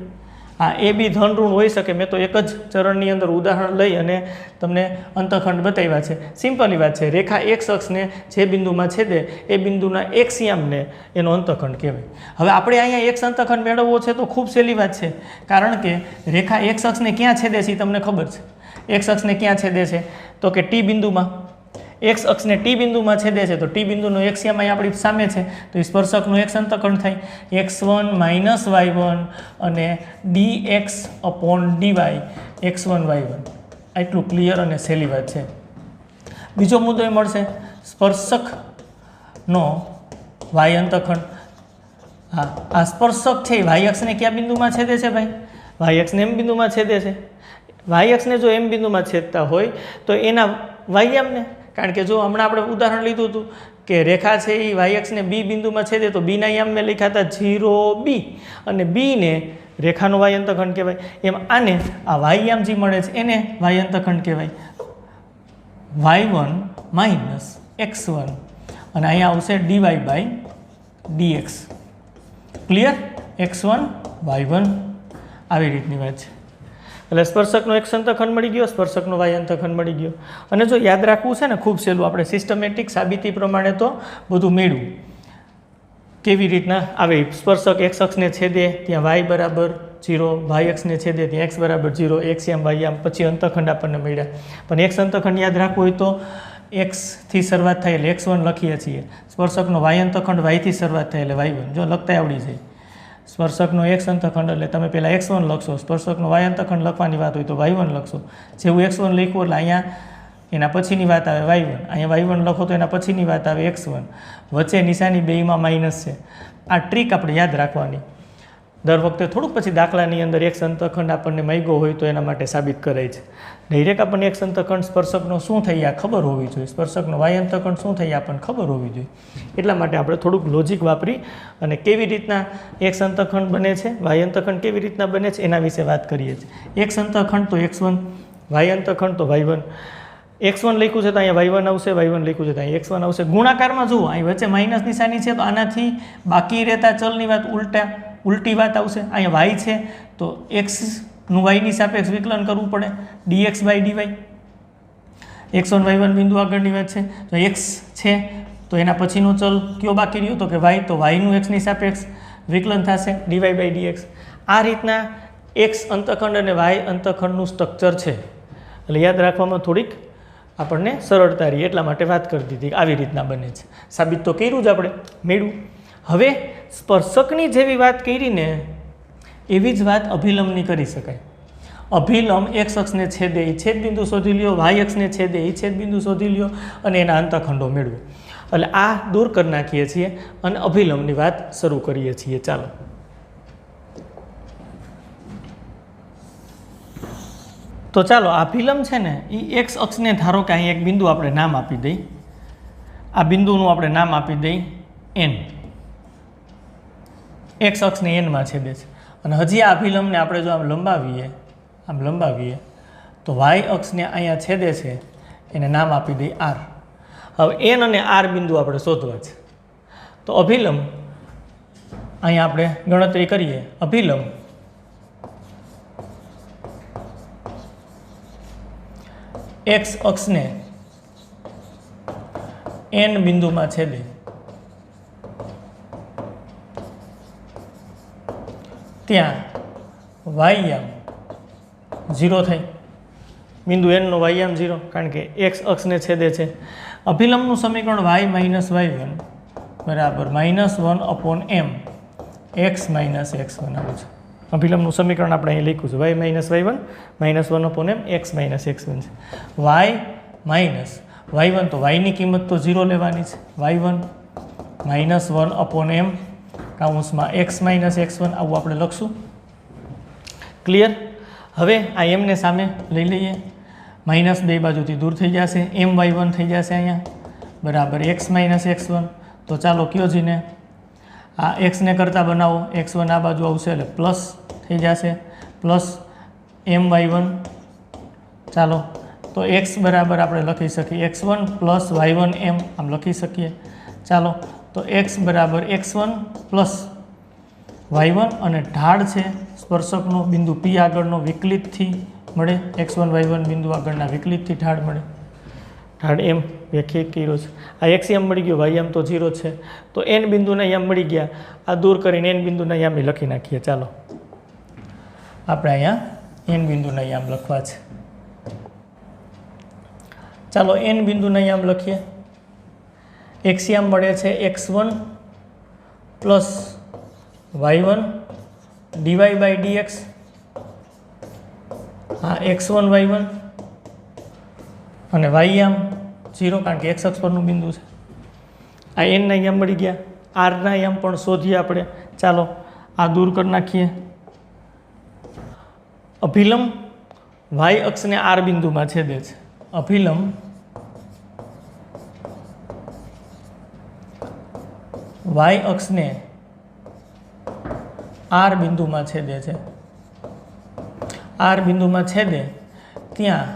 આ એ બી ધન ઋણ હોઈ શકે. મેં તો એક જ ચરણની અંદર ઉદાહરણ લઈ અને તમને અંતખંડ બતાવ્યા છે. સિમ્પલની વાત છે. રેખા એક્સ અક્ષને જે બિંદુમાં છેદે એ બિંદુના એક્સ યામને એનો અંતખંડ કહેવાય. હવે આપણે અહીંયા એક્સ અંતખંડ મેળવવો છે તો ખૂબ સહેલી વાત છે, કારણ કે રેખા એક્સ અક્ષને ક્યાં છેદે છે તમને ખબર છે. એક્સ અક્ષને ક્યાં છેદે છે તો કે ટી બિંદુમાં. એક્સ અક્ષને ટી બિંદુમાં છેદે છે તો ટી બિંદુનો એક્સ યામ અહીં આપણી સામે છે, તો એ સ્પર્શકનું એક્સ અંતખંડ થાય x1 - y1 અને dx upon dy x1 y1. આટલું ક્લિયર અને સહેલી વાત છે. બીજો મુદ્દો એ મળશે સ્પર્શકનો વાય અંતખંડ. હા, આ સ્પર્શક છે એ વાય અક્ષને કયા બિંદુમાં છેદે છે ભાઈ? વાય અક્ષને એમ બિંદુમાં છેદે છે. વાય અક્ષને જો એમ બિંદુમાં છેદતા હોય તો એના વાયયામને, કારણ કે જો હમણાં આપણે ઉદાહરણ લીધું હતું કે રેખા છે એ વાય અક્ષને બી બિંદુમાં છેદે તો બીના યામ મેં લખ્યા હતા 0 b અને બીને રેખાનો વાય અંતખંડ કહેવાય. એમ આને આ વાયયામ જે મળે છે એને વાય અંતખંડ કહેવાય. y1 - x1 અને અહીંયા આવશે dy by dx. Clear? x1 y1 આવી રીતની વાત છે. એટલે સ્પર્શકનો એક અંતખંડ મળી ગયો, સ્પર્શકનો વાય અંતખંડ મળી ગયો. અને જો યાદ રાખવું છે ને ખૂબ સહેલું, આપણે સિસ્ટમેટિક સાબિતી પ્રમાણે તો બધું મેળવું. કેવી રીતના આવે? સ્પર્શક એક્સ અક્ષને છેદે ત્યાં વાય બરાબર 0, વાય અક્ષને છેદે ત્યાં એક્સ બરાબર 0, એક્સ યામ વાય યામ, પછી અંતખંડ આપણને મળ્યા. પણ એક્સ અંતખંડ યાદ રાખવું હોય તો એક્સથી શરૂઆત થાય એટલે x1 લખીએ છીએ. સ્પર્શકનો વાય અંતખંડ વાયથી શરૂઆત થાય એટલે y1. જો લખતા આવડી જાય. સ્પર્શકનો એક્સ અંતખંડ એટલે તમે પહેલાં x1 લખશો, સ્પર્શકનો વાય અંતખંડ લખવાની વાત હોય તો y1 લખશો. જેવું x1 લખ્યું એટલે અહીંયા એના પછીની વાત આવે y1, અહીંયા y1 લખો તો એના પછીની વાત આવે x1. વચ્ચે નિશાની બેયમાં માઇનસ છે. આ ટ્રીક આપણે યાદ રાખવાની. દર વખતે થોડુંક પછી દાખલાની અંદર એક્સ અંતખંડ આપણને માગ્યો હોય તો એના માટે સાબિત કરાય છે. ડાયરેક્ટ આપણને એક્સ અંતખંડ સ્પર્શકનો શું થઈ આ ખબર હોવી જોઈએ, સ્પર્શકનો વાય અંતખંડ શું થઈ આપણને ખબર હોવી જોઈએ. એટલા માટે આપણે થોડુંક લોજિક વાપરી અને કેવી રીતના એક્સ અંતખંડ બને છે, વાય અંતખંડ કેવી રીતના બને છે એના વિશે વાત કરીએ છીએ. એક્સ અંતખંડ તો x1, વાય અંતખંડ તો y1. x1 લખ્યું છે તો અહીંયા y1 આવશે, y1 લખ્યું છે તો અહીંયા x1 આવશે. ગુણાકારમાં જુઓ, અહીં વચ્ચે માઇનસ નિશાની છે તો આનાથી બાકી રહેતા ચલની વાત ઉલટી વાત આવશે. અહીંયા y છે તો xનું yની સાપેક્ષ વિકલન કરવું પડે, dx by dy. x1 y1 બિંદુ આગળની વાત છે. તો x છે તો એના પછીનો ચલ કયો બાકી રહ્યો તો કે y, તો yનું xની સાપેક્ષ વિકલન થશે dy બાય dx. આ રીતના x અંતખંડ અને y અંતખંડનું સ્ટ્રક્ચર છે. એટલે યાદ રાખવામાં થોડીક આપણને સરળતા રહી, એટલા માટે વાત કરી દીધી કે આવી રીતના બને છે. સાબિત તો કર્યું જ આપણે, મેળવું. હવે સ્પર્શકની જેવી વાત કરીને એવી જ વાત અભિલંબની કરી શકાય. અભિલંબ એક્સ અક્ષને છેદે એ છેદબિંદુ શોધી લ્યો, વાય અક્ષને છેદે એ છેદબિંદુ શોધી લ્યો અને એના અંતખંડો મેળવો. એટલે આ દૂર કરી નાખીએ છીએ અને અભિલંબની વાત શરૂ કરીએ છીએ. ચાલો, તો ચાલો અભિલંબ છે ને એ એક્સ અક્ષને ધારો કે અહીં એક બિંદુ આપણે નામ આપી દઈ. આ બિંદુનું આપણે નામ આપી દઈ n. એક્સ અક્ષને એનમાં છેદે છે અને હજી આ અભિલંબને આપણે જો આમ લંબાવીએ તો વાય અક્ષને અહીંયા છેદે છે, એને નામ આપી દઈ r. હવે n અને r બિંદુ આપણે શોધવા છે. તો અભિલંબ અહીંયા આપણે ગણતરી કરીએ. અભિલંબ એક્સ અક્ષને n બિંદુમાં છેદે ત્યાં વાયયામ 0 થાય. બિંદુ nનો વાયયામ 0, કારણ કે એક્સ અક્ષને છેદે છે. અભિલંબનું સમીકરણ y - y1 બરાબર -1/m x - x1 આવું છે. અભિલંબનું સમીકરણ આપણે અહીં લખ્યું છે y - y1 -1/m x - x1 છે. y - તો yની કિંમત તો 0 લેવાની છે. y1 -1/m કાઉન્સમાં x - x1 આવું આપણે લખશું. ક્લિયર? હવે આ એમને સામે લઈ લઈએ, માઇનસ બે બાજુથી દૂર થઈ જશે, my1 થઈ જશે અહીંયા બરાબર x - x1. તો ચાલો કયો જીને આ એક્સને કરતાં બનાવો, x1 આ બાજુ આવશે એટલે પ્લસ થઈ જશે, પ્લસ my1. ચાલો, તો x બરાબર આપણે લખી શકીએ x1 પ્લસ y1 m આમ લખી શકીએ. ચાલો, તો x બરાબર x1 પ્લસ y1 અને ઢાળ છે સ્પર્શકનો બિંદુ P આગળનો વિકલિતથી મળે, x1 y1 બિંદુ આગળના વિકલિતથી ઢાળ મળે. ઢાળ એમ વ્યાખ્યાયિત કર્યો છે. આ x એમ મળી ગયો, y એમ તો 0 છે, તો n બિંદુના યામ મળી ગયા. આ દૂર કરીને n બિંદુના યામ લખી નાખીએ. ચાલો આપણે અહીંયા n બિંદુના યામ લખવા છે. ચાલો n બિંદુના યામ લખીએ. x યામ મળે છે x1 plus y1 dy by dx. હા, x1 y1 અને y યામ 0 કારણ કે x અક્ષ પરનું બિંદુ છે. આ n ના યામ મળી ગયા. r ના યામ પણ શોધીએ આપણે. ચાલો આ દૂર કરી નાખીએ. અભિલંબ y અક્ષને r બિંદુમાં છેદે છે. અભિલંબ y અક્ષને r બિંદુમાં છેદે છે. r બિંદુમાં છેદે ત્યાં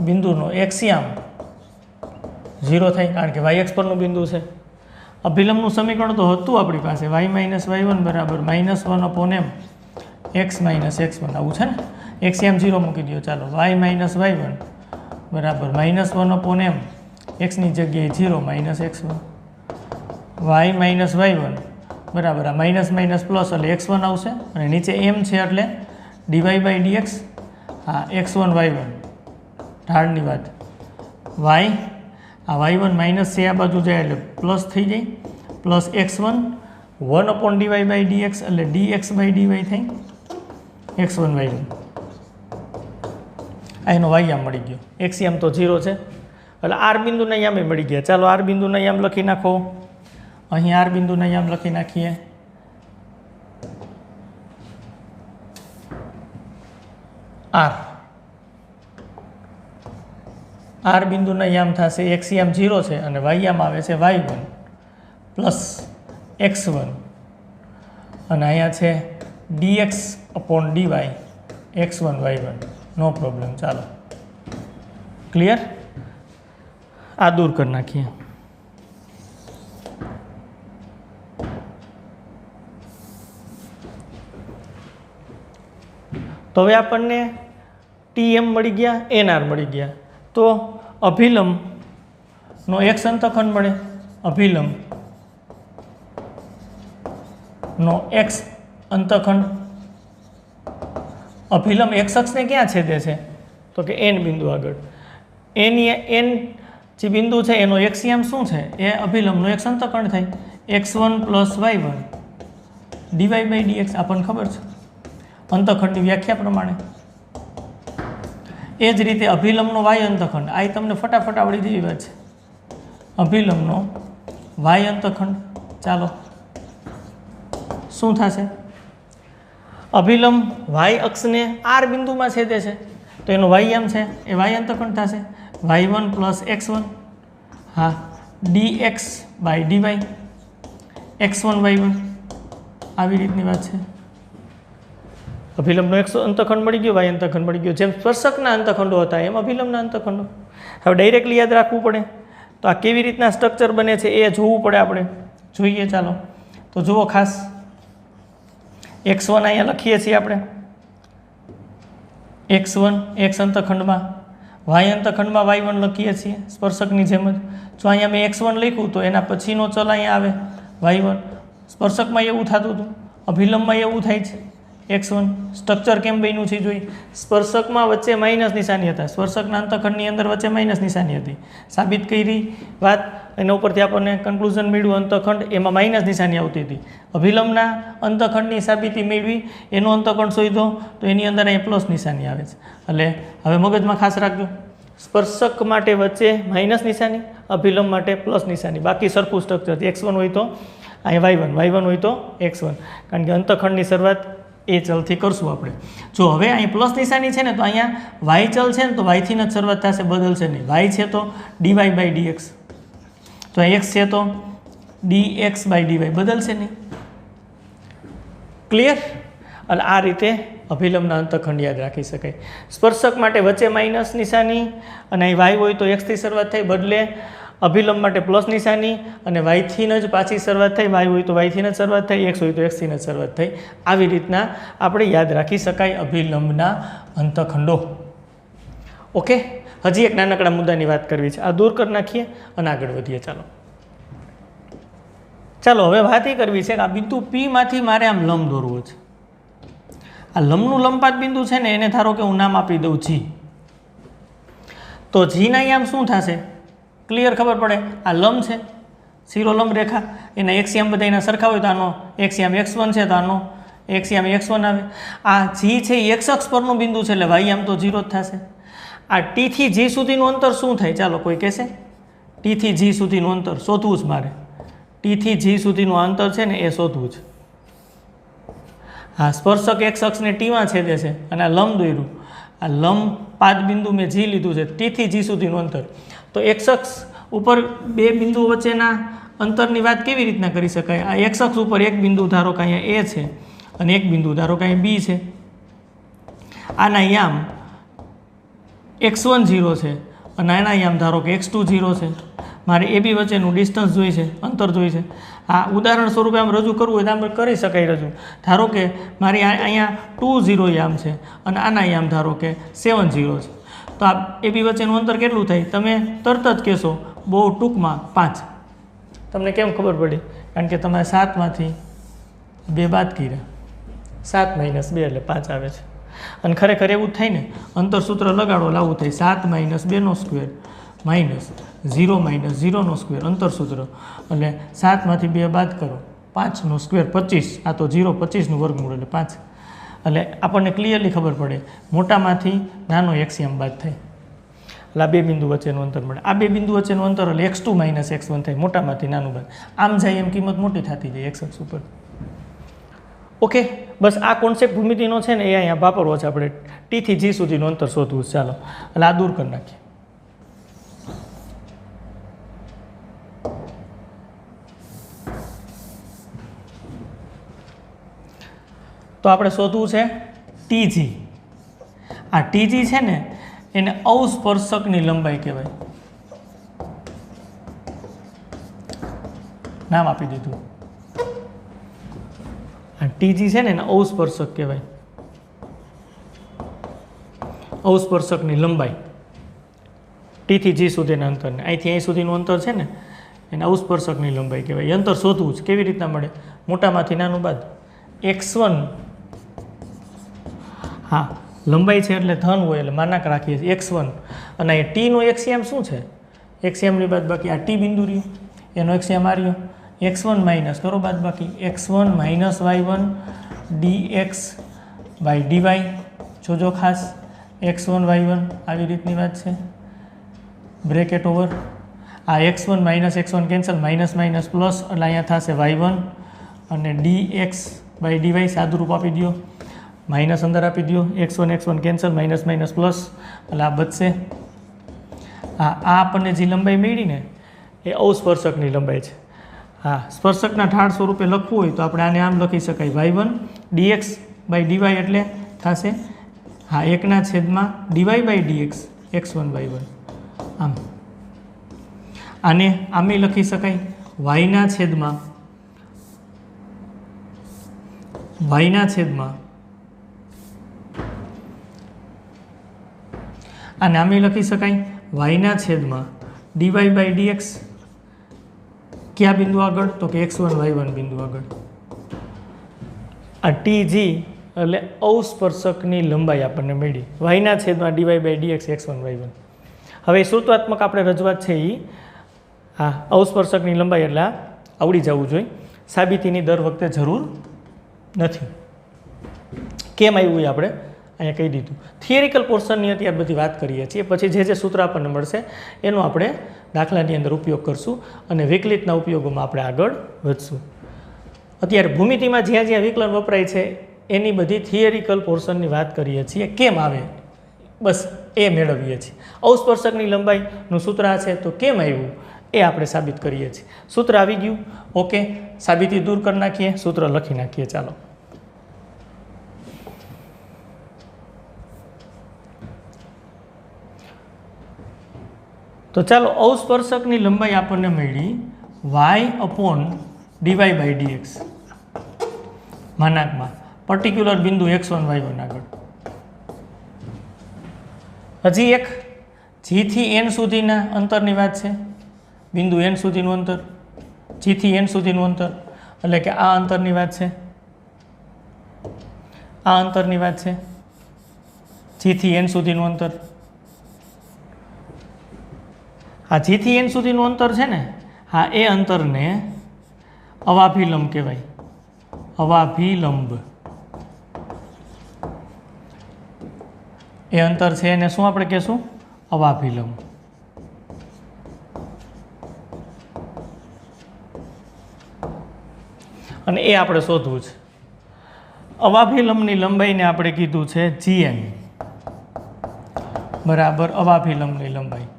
બિંદુનો x યામ 0 થાય કારણ કે y અક્ષ પરનું બિંદુ છે. અભિલંબનું સમીકરણ તો હતું આપણી પાસે, y માઇનસ y1 બરાબર -1/m x માઇનસ x1 આવું છે ને. x યામ 0 મૂકી દો. ચાલો y માઇનસ y1 બરાબર -1/m x ની જગ્યાએ 0 minus x1. y minus y1 બરાબર આ માઇનસ માઇનસ પ્લસ એટલે x1 આવશે અને નીચે m છે એટલે dy બાય dx. હા, x1 y1 ઢાળની વાત. y આ y1 માઇનસ છે, આ બાજુ જાય એટલે પ્લસ થઈ જાય, plus x1 1/dy by dx એટલે dx બાય dy થાય x1 y1. આ એનો y યામ મળી ગયો. x યામ તો 0 છે એટલે r બિંદુના યામે મળી ગયા. ચાલો r બિંદુના યામ લખી નાખો. અહીં r બિંદુના યામ લખી નાખીએ. r બિંદુના યામ થશે x યામ 0 છે અને y યામ આવે છે y1 પ્લસ x1 અને અહીંયા છે dx upon dy x1 y1. નો પ્રોબ્લેમ. ચાલો ક્લિયર. આ દૂર કરી નાખીએ. તો હવે આપણને tm મળી ગયા, nr મળી ગયા. તો અભિલંબનો x અંતખંડ મળે. અભિલંબનો x અંતખંડ. અભિલંબ x અક્ષને ક્યાં છેદે છે? તો કે n બિંદુ આગળ. n જે બિંદુ છે એનો x યામ શું છે? એ અભિલંબનો x અંતખંડ થાય. x1 plus y1 dy by dx આપણને ખબર છે અંતખંડની વ્યાખ્યા પ્રમાણે. એ જ રીતે અભિલંબનો y અંતખંડ, આ તમને ફટાફટ આવડી જેવી વાત છે. અભિલંબનો y અંતખંડ. ચાલો શું થશે? અભિલંબ y અક્ષને r બિંદુમાં છેદે છે તો એનો y યામ છે એ y અંતખંડ થશે. y1 પ્લસ x1 હા dx by dy x1 y1 આવી રીતની વાત છે. અભિલંબનો x અંતખંડ મળી ગયો, y અંતખંડ મળી ગયો. જેમ સ્પર્શકના અંતખંડો હતા એમ અભિલંબના અંતખંડો. હવે ડાયરેક્ટલી યાદ રાખવું પડે તો આ કેવી રીતના સ્ટ્રક્ચર બને છે એ જોવું પડે. આપણે જોઈએ. ચાલો તો જુઓ ખાસ. x1 અહીંયા લખીએ છીએ આપણે. x1 x અંતખંડમાં, y અંતખંડમાં y1 લખીએ છીએ સ્પર્શકની જેમ જ. જો અહીંયા મેં x1 લખ્યું તો એના પછીનો ચલ અહીંયા આવે y1. સ્પર્શકમાં એવું થતું હતું, અભિલંબમાં એવું થાય છે x1. સ્ટ્રક્ચર કેમ બન્યું છે જોઈ. સ્પર્શકમાં વચ્ચે માઇનસ નિશાની હતા, સ્પર્શકના અંતખંડની અંદર વચ્ચે માઇનસ નિશાની હતી. સાબિત કરી વાત એના ઉપરથી આપણને કન્ક્લુઝન મળ્યું અંતખંડ એમાં માઇનસ નિશાની આવતી હતી. અભિલંબના અંતખંડની સાબિતી મેળવી, એનો અંતખંડ શોધ્યો તો એની અંદર અહીંયા પ્લસ નિશાની આવે છે. એટલે હવે મગજમાં ખાસ રાખજો, સ્પર્શક માટે વચ્ચે માઇનસ નિશાની, અભિલંબ માટે પ્લસ નિશાની. બાકી સરખું સ્ટ્રક્ચર. x1 હોય તો અહીંયા y1 હોય તો x1, કારણ કે અંતખંડની શરૂઆત એ ચલથી કરશું આપણે. જો હવે અહીં પ્લસ નિશાની છે ને તો અહીંયા y ચલ છે ને તો y થી જ શરૂઆત થશે, બદલશે નહીં. y છે તો dy બાય dx, તો x છે તો dx બાય dy બદલશે નહીં. ક્લિયર. એટલે આ રીતે અભિલંબના અંતખંડ યાદ રાખી શકાય. સ્પર્શક માટે વચ્ચે માઇનસ નિશાની અને અહીં y હોય તો x થી શરૂઆત થાય, બદલે અભિલંબ માટે પ્લસ નિશાની અને વાયથી જ પાછી શરૂઆત થઈ, વાય હોય તો વાયથી જ શરૂઆત થઈ, એક્સ હોય તો એક્સથી જ શરૂઆત થઈ. આવી રીતના આપણે યાદ રાખી શકાય અભિલંબના અંતખંડો. ઓકે, હજી એક નાનકડા મુદ્દાની વાત કરવી છે, આ દૂર કરી નાખીએ અને આગળ વધીએ. ચાલો હવે વાત એ કરવી છે કે આ બિંદુ P માંથી મારે આમ લંબ દોરવો છે. આ લંબનું લંબપાત બિંદુ છે ને એને ધારો કે હું નામ આપી દઉં G. તો G ના આમ શું થશે? ક્લિયર ખબર પડે. આ લંબ છે, શિરોલંબ રેખા, એના એક્સિયમ બધા એના સરખા હોય તો આનો એક્સિયમ x1 છે તો આનો એક્સિયમ x1 આવે. આ G છે એ x અક્ષ પરનું બિંદુ છે એટલે y આમ તો 0 જ થશે. આ T થી G સુધીનું અંતર શું થાય? ચાલો કોઈ કહેશે? T થી G સુધીનું અંતર શોધવું જ મારે. T થી G સુધીનું અંતર છે ને એ શોધવું છે. હા, સ્પર્શક x અક્ષને Tમાં છેદે છે અને આ લંબ દોર્યું. આ લંબ પાદ બિંદુ મેં G લીધું છે, T થી G સુધીનું અંતર. તો x અક્ષ ઉપર બે બિંદુઓ વચ્ચેના અંતરની વાત કેવી રીતના કરી શકાય? આ x અક્ષ ઉપર એક બિંદુ ધારો કે અહીંયા A છે અને એક બિંદુ ધારો કે અહીંયા B છે. આના યામ x1 0 છે અને આના યામ ધારો કે x2 0 છે. મારે AB વચ્ચેનું ડિસ્ટન્સ જોઈ છે, અંતર જોઈ છે. આ ઉદાહરણ સ્વરૂપે આમ રજૂ કરવું હોય તો આમ કરી શકાય રજૂ. ધારો કે મારી અહીંયા 2 0 યામ છે અને આના યામ ધારો કે 7 0 છે. તો આ AB વચ્ચેનું અંતર કેટલું થાય? તમે તરત જ કહેશો બહુ ટૂંકમાં 5. તમને કેમ ખબર પડી? કારણ કે તમે 7માંથી 2 બાદ કર્યા, 7 - 2 એટલે 5 આવે છે. અને ખરેખર એવું જ થાય ને, અંતર સૂત્ર લગાડો લાવવું થાય 7 - 2 સ્ક્વેર માઇનસ 0 - 0 સ્ક્વેર અંતર સૂત્ર, એટલે 7માંથી 2 બાદ કરો 5 સ્ક્વેર 25. આ તો 0 25નું વર્ગમૂળ એટલે 5. એટલે આપણને ક્લિયરલી ખબર પડે મોટામાંથી નાનો એક્સિયમ બાદ થાય એટલે આ બે બિંદુ વચ્ચેનું અંતર મળે. આ બે બિંદુ વચ્ચેનું અંતર એટલે x2 - x1 થાય, મોટામાંથી નાનું બાદ. આમ જાય એમ કિંમત મોટી થતી જાય x અક્ષ ઉપર. ઓકે, બસ આ કોન્સેપ્ટ ભૂમિતિનો છે ને એ અહીંયા વાપરવો છે આપણે. T થી G સુધીનું અંતર શોધવું છે. ચાલો એટલે આ દૂર કરી નાખીએ. તો આપણે શોધવું છે TG. આ TG છે ને એને અવસ્પર્શકની લંબાઈ કહેવાય. નામ આપી દીધું. આ TG છે ને એને અવસ્પર્શક કહેવાય. અવસ્પર્શકની લંબાઈ T થી G સુધીના અંતરને, અહીંથી અહીં સુધીનું અંતર છે ને એને અવસ્પર્શકની લંબાઈ કહેવાય. અંતર શોધવું છે. કેવી રીતના મળે? મોટામાંથી નાનું બાદ. x1, હા લંબાઈ છે એટલે ધન હોય એટલે માનાક રાખીએ છીએ x1. અને એ Tનો એક્સિયમ શું છે? એક્સિયમની બાદ બાકી આ T બિંદુ રહ્યું એનો એક્સિયમ આ રહ્યો. x1 માઇનસ કરો બાદ બાકી x1 - y1 dx/dy. જોજો ખાસ x1 y1 આવી રીતની વાત છે. બ્રેકેટ ઓવર આ x1 - x1 cancel, minus minus plus એટલે અહીંયા થશે y1 અને dx/dy સાદુરૂપ આપી દો, માઇનસ અંદર આપી દો. x1 cancel, minus minus plus એટલે આ બચશે. આ આપણને જે લંબાઈ મળી ને એ અવસ્પર્શકની લંબાઈ છે. હા, સ્પર્શકના ઢાળ સ્વરૂપે લખવું હોય તો આપણે આને આમ લખી શકાય y1 dx/dy એટલે થશે હા 1/dy dx x1 y1. આમ આને આમે લખી શકાય y/, આને આમે લખી શકાય y/dy/dx. કયા બિંદુ આગળ? તો કે x1 y1 બિંદુ આગળ. આ TG એટલે અવસ્પર્શકની લંબાઈ આપણને મળી y/dy/dx x1 y1. હવે સૂત્રાત્મક આપણે રજૂઆત છે એ હા અવસ્પર્શકની લંબાઈ એટલે આવડી જવું જોઈએ. સાબિતીની દર વખતે જરૂર નથી. કેમ આવ્યું એ આપણે અહીંયા કહી દીધું. થિયરિકલ પોર્શનની અત્યારે બધી વાત કરીએ છીએ, પછી જે સૂત્ર આપણને મળશે એનો આપણે દાખલાની અંદર ઉપયોગ કરશું અને વિકલિતના ઉપયોગોમાં આપણે આગળ વધશું. અત્યારે ભૂમિતિમાં જ્યાં જ્યાં વિકલન વપરાય છે એની બધી થિયરિકલ પોર્શનની વાત કરીએ છીએ. કેમ આવે બસ એ મેળવીએ છીએ. અવસ્પર્શકની લંબાઈનું સૂત્ર આ છે તો કેમ આવ્યું એ આપણે સાબિત કરીએ છીએ. સૂત્ર આવી ગયું. ઓકે, સાબિતી દૂર કરી નાખીએ, સૂત્ર લખી નાખીએ. ચાલો તો ચાલો અવસ્પર્શકની લંબાઈ આપણને મળી y/dy/dx માનાંકમાં પર્ટિક્યુલર બિંદુ x1 y1 આગળ. હજી એક g થી n સુધીના અંતરની વાત છે. બિંદુ n સુધીનું અંતર, g થી n સુધીનું અંતર, એટલે કે આ અંતરની વાત છે, આ અંતરની વાત છે, g થી n સુધીનું અંતર. આ g થી n સુધીનું અંતર છે ને, હા, એ અંતરને અવાભિલંબ કહેવાય. અવાભિલંબ એ અંતર છે એને શું આપણે કહેશું? અવાભિલંબ. અને એ આપણે શોધવું છે. અવાભિલંબની લંબાઈને આપણે કીધું છે gn બરાબર અવાભિલંબની લંબાઈ.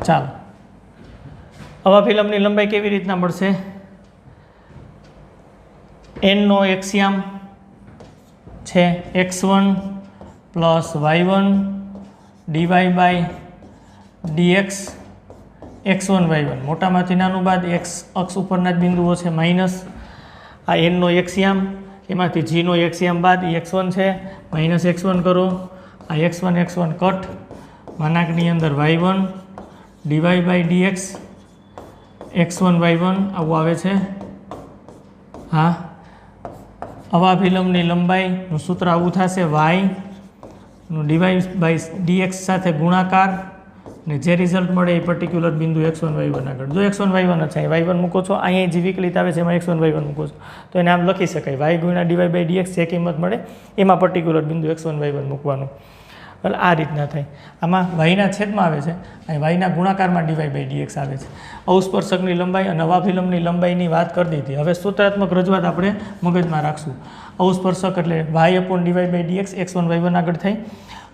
ચાલો, અવાભિલંબની લંબાઈ કેવી રીતના મળશે? n નો એક્સિયામ છે x1 plus y1 dy/dx x1 y1, મોટામાંથી નાનું બાદ x અક્ષ ઉપરના જ બિંદુઓ છે, માઇનસ આ n નો એક્સિયામ, એમાંથી g નો એક્સિયામ બાદ એ x1 છે, માઇનસ x1 કરો, આ x1 કટ, માનાંકની અંદર y1 dy/dx x1 y1 આવું આવે છે. હા, અવાભિલંબની લંબાઈનું સૂત્ર આવું થશે, y નું dy/dx સાથે ગુણાકાર, ને જે રિઝલ્ટ મળે એ પર્ટિક્યુલર બિંદુ x1 y1 આગળ. જો x1 y1 છે, y1 મૂકો છો, અહીંયા જે વિકલિત આવે છે એમાં x1 y1 મૂકો છો, તો એને આમ લખી શકાય y ગુણ્યા dy/dx જે કિંમત મળે એમાં પર્ટિક્યુલર બિંદુ x1 y1 મૂકવાનું. એટલે આ રીતના થાય. આમાં yના છેદમાં આવે છે, અહીં yના ગુણાકારમાં dy/dx આવે છે. અવસ્પર્શકની લંબાઈ અને અવાભિલંબની લંબાઈની વાત કરી દીધી. હવે સૂત્રાત્મક રજૂઆત આપણે મગજમાં રાખશું. અવસ્પર્શક એટલે y/dy/dx x1 y1 આગળ થાય,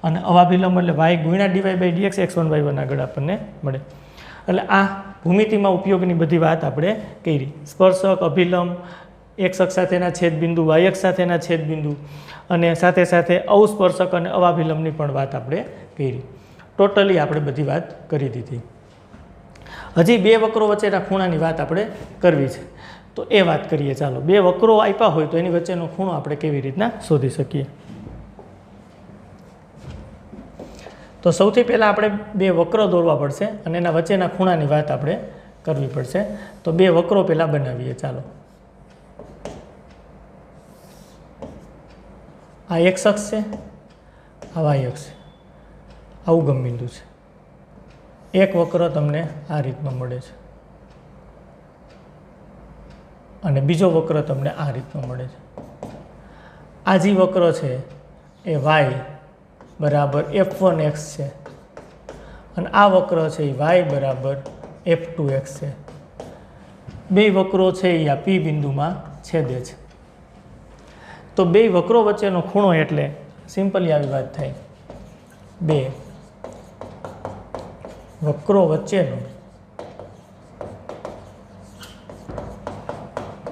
અને અવાભિલંબ એટલે y ગુણ્યા dy/dx x1 y1 આગળ આપણને મળે. એટલે આ ભૂમિતિમાં ઉપયોગની બધી વાત આપણે કરી. સ્પર્શક, અભિલંબ, x અક્ષ સાથેના છેદબિંદુ, y અક્ષ સાથેના છેદબિંદુ, અને સાથે સાથે અવસ્પર્શક અને અવાભિલંબની પણ વાત આપણે કરી. ટોટલી આપણે બધી વાત કરી દીધી. હજી બે વક્રો વચ્ચેના ખૂણાની વાત આપણે કરવી છે, તો એ વાત કરીએ. ચાલો, બે વક્રો આપ્યા હોય તો એની વચ્ચેનો ખૂણો આપણે કેવી રીતના શોધી શકીએ? તો સૌથી પહેલાં આપણે બે વક્ર દોરવા પડશે અને એના વચ્ચેના ખૂણાની વાત આપણે કરવી પડશે. તો બે વક્રો પહેલાં બનાવીએ. ચાલો, આ x અક્ષ છે, આ y અક્ષ છે, આ ઉગમ બિંદુ છે. એક વક્ર તમને આ રીતનો મળે છે અને બીજો વક્ર તમને આ રીતનો મળે છે. આ જે વક્ર છે એ y બરાબર f1x છે અને આ વક્ર છે એ y બરાબર f2x છે. બે વક્રો છે એ આ P બિંદુમાં છેદે છે. તો બે વક્રો વચ્ચેનો ખૂણો એટલે સિમ્પલી આવી વાત થાય, બે વક્રો વચ્ચેનો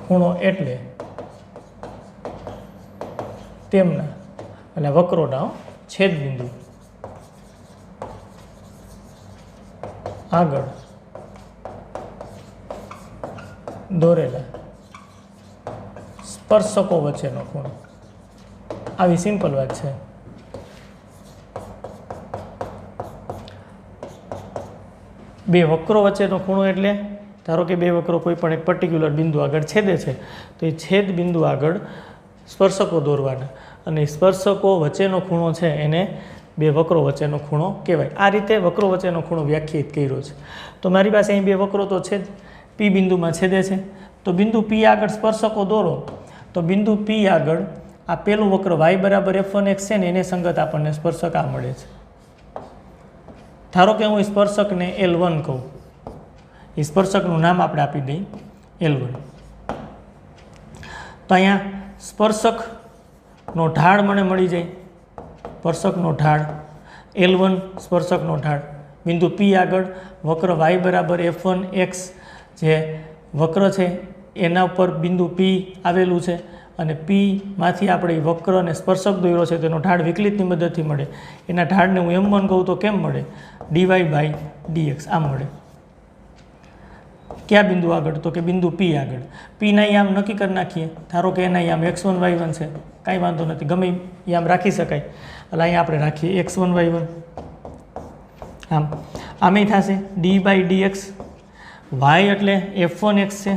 ખૂણો એટલે તેમના એટલે વક્રોના છેદબિંદુ આગળ દોરેલા સ્પર્શકો વચ્ચેનો ખૂણો. આવી સિમ્પલ વાત છે. બે વક્રો વચ્ચેનો ખૂણો એટલે ધારો કે બે વક્રો કોઈ પણ એક પર્ટિક્યુલર બિંદુ આગળ છેદે છે, તો એ છેદ બિંદુ આગળ સ્પર્શકો દોરવાના, અને સ્પર્શકો વચ્ચેનો ખૂણો છે એને બે વક્રો વચ્ચેનો ખૂણો કહેવાય. આ રીતે વક્રો વચ્ચેનો ખૂણો વ્યાખ્યાયિત કર્યો છે. તો મારી પાસે અહીં બે વક્રો તો છે જ, P બિંદુમાં છેદે છે, તો બિંદુ P આગળ સ્પર્શકો દોરો, તો બિંદુ P આગળ આ પેલું વક્ર y બરાબર f1x છે ને એને સંગત આપણને સ્પર્શક આ મળે છે. ધારો કે હું સ્પર્શકને L1 કહું, એ સ્પર્શકનું નામ આપણે આપી દઈએ L1. તો અહીંયા સ્પર્શકનો ઢાળ મને મળી જાય, સ્પર્શકનો ઢાળ L1 સ્પર્શકનો ઢાળ બિંદુ P આગળ વક્ર y બરાબર f1x જે વક્ર છે એના ઉપર બિંદુ P આવેલું છે, અને પીમાંથી આપણે વક્ર અને સ્પર્શક દોર્યો છે તેનો ઢાળ વિકલિતની મદદથી મળે. એના ઢાળને હું m1 કહું તો કેમ મળે? dy/dx આમ મળે. કયા બિંદુ આગળ? તો કે બિંદુ P આગળ. Pના યામ નક્કી કરી નાખીએ. ધારો કે એના યામ x1 y1 છે, કાંઈ વાંધો નથી, ગમે યામ રાખી શકાય. એટલે અહીંયા આપણે રાખીએ x1 y1. આમ આમે થશે d/dx. y એટલે f1x છે,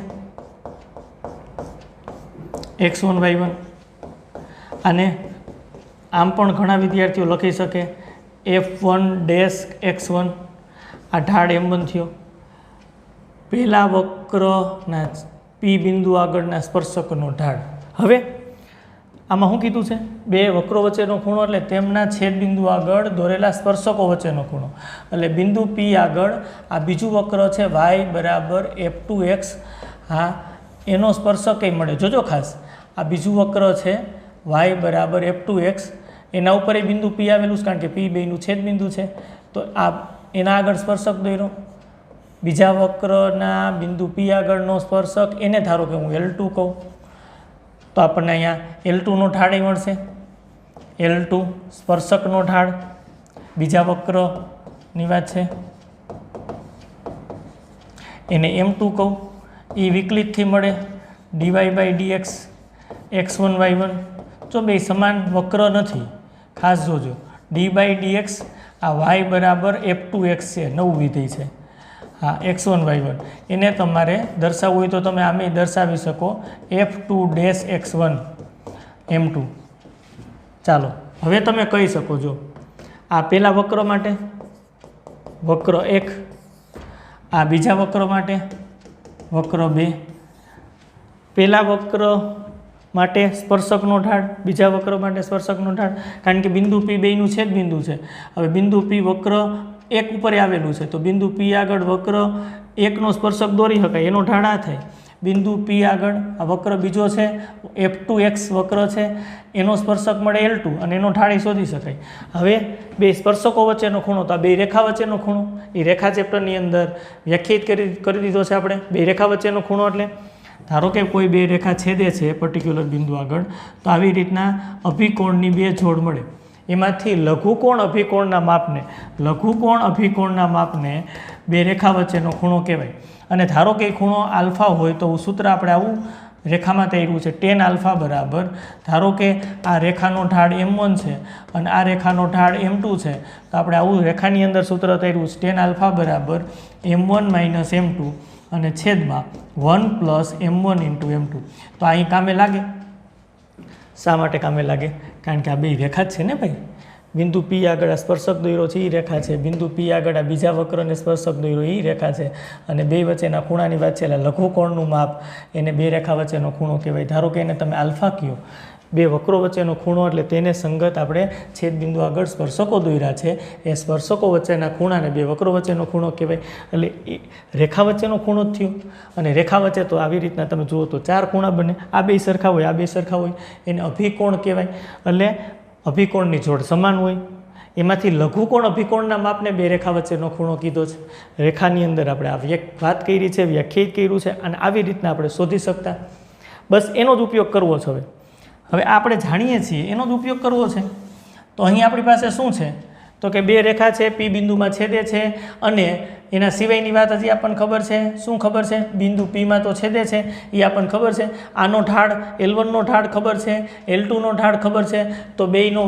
x1 y1. અને આમ પણ ઘણા વિદ્યાર્થીઓ લખી શકે f1-x1. આ ઢાળ m1 થયો. પહેલા વક્રના P બિંદુ આગળના સ્પર્શકનો ઢાળ. હવે આમાં શું કીધું છે? બે વક્રો વચ્ચેનો ખૂણો એટલે તેમના છેદ બિંદુ આગળ દોરેલા સ્પર્શકો વચ્ચેનો ખૂણો. એટલે બિંદુ P આગળ આ બીજું વક્ર છે y = f2x. હા, એનો સ્પર્શક કંઈ મળે. જોજો ખાસ, આ બીજું વક્ર છે y = f2x. એના ઉપર એ બિંદુ P આવેલું છે, કારણ કે P બેયનું છેદ બિંદુ છે. તો આ એના આગળ સ્પર્શક દોર્યો. બીજા વક્રના બિંદુ P આગળનો સ્પર્શક, એને ધારો કે હું L2 કહું, તો આપણને અહીંયા L2નો ઢાળ મળશે. L2 સ્પર્શકનો ઢાળ બીજા વક્રની વાત છે, એને m2 કહું. એ વિકલિતથી મળે dy/dx x1 y1. જો બે સમાન વક્ર નથી, ખાસ જોજો. d/dx આ y = f2x છે, નવું વિધેય છે. હા, x1 y1. એને તમારે દર્શાવવું હોય તો તમે આમે દર્શાવી શકો f2-x1 m2. ચાલો હવે તમે કહી શકો. જો આ પહેલા વક્ર માટે વક્ર 1, આ બીજા વક્ર માટે વક્ર 2. પહેલા વક્ર માટે સ્પર્શકનો ઢાળ, બીજા વક્ર માટે સ્પર્શકનો ઢાળ, કારણ કે બિંદુ P બેયનું છેદ બિંદુ છે. હવે બિંદુ P વક્ર 1 ઉપર આવેલું છે, તો બિંદુ P આગળ વક્ર 1નો સ્પર્શક દોરી શકાય. એનો ઢાળ આ થાય. બિંદુ P આગળ આ વક્ર બીજો છે f2x વક્ર છે, એનો સ્પર્શક મળે L2 અને એનો ઢાળ શોધી શકાય. હવે બે સ્પર્શકો વચ્ચેનો ખૂણો, તો આ બે રેખા વચ્ચેનો ખૂણો એ રેખા ચેપ્ટરની અંદર વ્યાખ્યાયિત કરી દીધો છે આપણે. બે રેખા વચ્ચેનો ખૂણો એટલે ધારો કે કોઈ બે રેખા છેદે છે પર્ટિક્યુલર બિંદુ આગળ, તો આવી રીતના અભિકોણની બે જોડ મળે. એમાંથી લઘુકોણ અભિકોણના માપને બે રેખા વચ્ચેનો ખૂણો કહેવાય. અને ધારો કે ખૂણો આલ્ફા હોય તો સૂત્ર આપણે આવું રેખામાં તૈયારું છે tan આલ્ફા બરાબર, ધારો કે આ રેખાનો ઢાળ m1 છે અને આ રેખાનો ઢાળ m2 છે, તો આપણે આવું રેખાની અંદર સૂત્ર તૈયારું છે tan આલ્ફા બરાબર m1 - m2 અને છેદમાં 1 + m1 × m2. તો અહીં કામે લાગે. શા માટે કામે લાગે? કારણ કે આ બે રેખા જ છે ને ભાઈ. બિંદુ P આગળ આ સ્પર્શક દોર્યો છે એ રેખા છે, બિંદુ P આગળ આ બીજા વક્રને સ્પર્શક દોર્યો એ રેખા છે, અને બે વચ્ચેના ખૂણાની વાત છે. એટલે લઘુકોણનું માપ એને બે રેખા વચ્ચેનો ખૂણો કહેવાય. ધારો કે એને તમે આલ્ફા કહો, બે વક્રો વચ્ચેનો ખૂણો, એટલે તેને સંગત આપણે છેદ બિંદુ આગળ સ્પર્શકો દોર્યા છે, એ સ્પર્શકો વચ્ચેના ખૂણાને બે વક્રો વચ્ચેનો ખૂણો કહેવાય. એટલે એ રેખા વચ્ચેનો ખૂણો જ થયો. અને રેખા વચ્ચે તો આવી રીતના તમે જુઓ તો ચાર ખૂણા બને, આ બે સરખા હોય, આ બે સરખા હોય, એને અભિકોણ કહેવાય. એટલે અભિકોણની જોડ સમાન હોય. એમાંથી લઘુકોણ અભિકોણના માપને બે રેખા વચ્ચેનો ખૂણો કીધો છે. રેખાની અંદર આપણે આ વાત કરી છે, વ્યાખ્યાયિત કર્યું છે, અને આવી રીતના આપણે શોધી શકતા. બસ એનો જ ઉપયોગ કરવો છે. હવે આપણે જાણીએ છીએ એનો જ ઉપયોગ કરવો છે. તો અહીં આપણી પાસે શું છે? તો કે બે રેખા છે, P બિંદુમાં છેદે છે, અને એના સિવાયની વાત હજી આપણને ખબર છે. શું ખબર છે? બિંદુ Pમાં તો છેદે છે એ આપણને ખબર છે. આનો ઢાળ L1નો ઢાળ ખબર છે, L2નો ઢાળ ખબર છે, તો બેયનો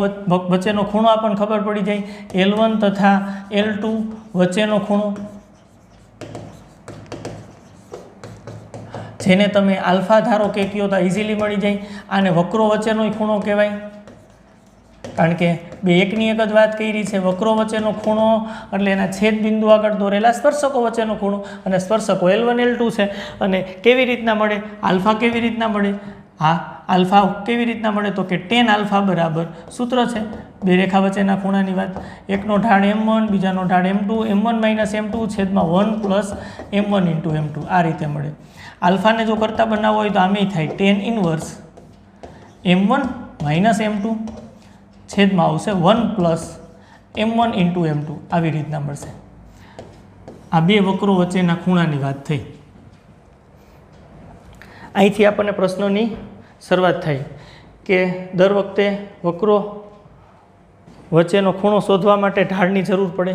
વચ્ચેનો ખૂણો આપણને ખબર પડી જાય. L1 તથા L2 વચ્ચેનો ખૂણો, જેને તમે આલ્ફા ધારો કે કહો તો ઇઝીલી મળી જાય. આને વક્રો વચ્ચેનો ખૂણો કહેવાય, કારણ કે બે એકની એક જ વાત કરી છે. વક્રો વચ્ચેનો ખૂણો એટલે એના છેદ બિંદુ આગળ દોરેલા સ્પર્શકો વચ્ચેનો ખૂણો, અને સ્પર્શકો L1 L2 છે. અને કેવી રીતના મળે? આલ્ફા કેવી રીતના મળે? હા, આલ્ફા કેવી રીતના મળે? તો કે tan આલ્ફા બરાબર સૂત્ર છે બે રેખા વચ્ચેના ખૂણાની વાત, એકનો ઢાળ m1, બીજાનો ઢાળ m2, m1 - m2 છેદમાં 1 + m1 × m2. આ રીતે મળે. આલ્ફાને જો કરતા બનાવવો હોય તો આમેય થાય tan ઇન્વર્સ m1 - m2 છેદમાં આવશે 1 + m1 × m2. આવી રીતના મળશે. આ બે વક્રો વચ્ચેના ખૂણાની વાત થઈ. અહીંથી આપણને પ્રશ્નની શરૂઆત થાય કે દર વખતે વક્રો વચ્ચેનો ખૂણો શોધવા માટે ઢાળની જરૂર પડે,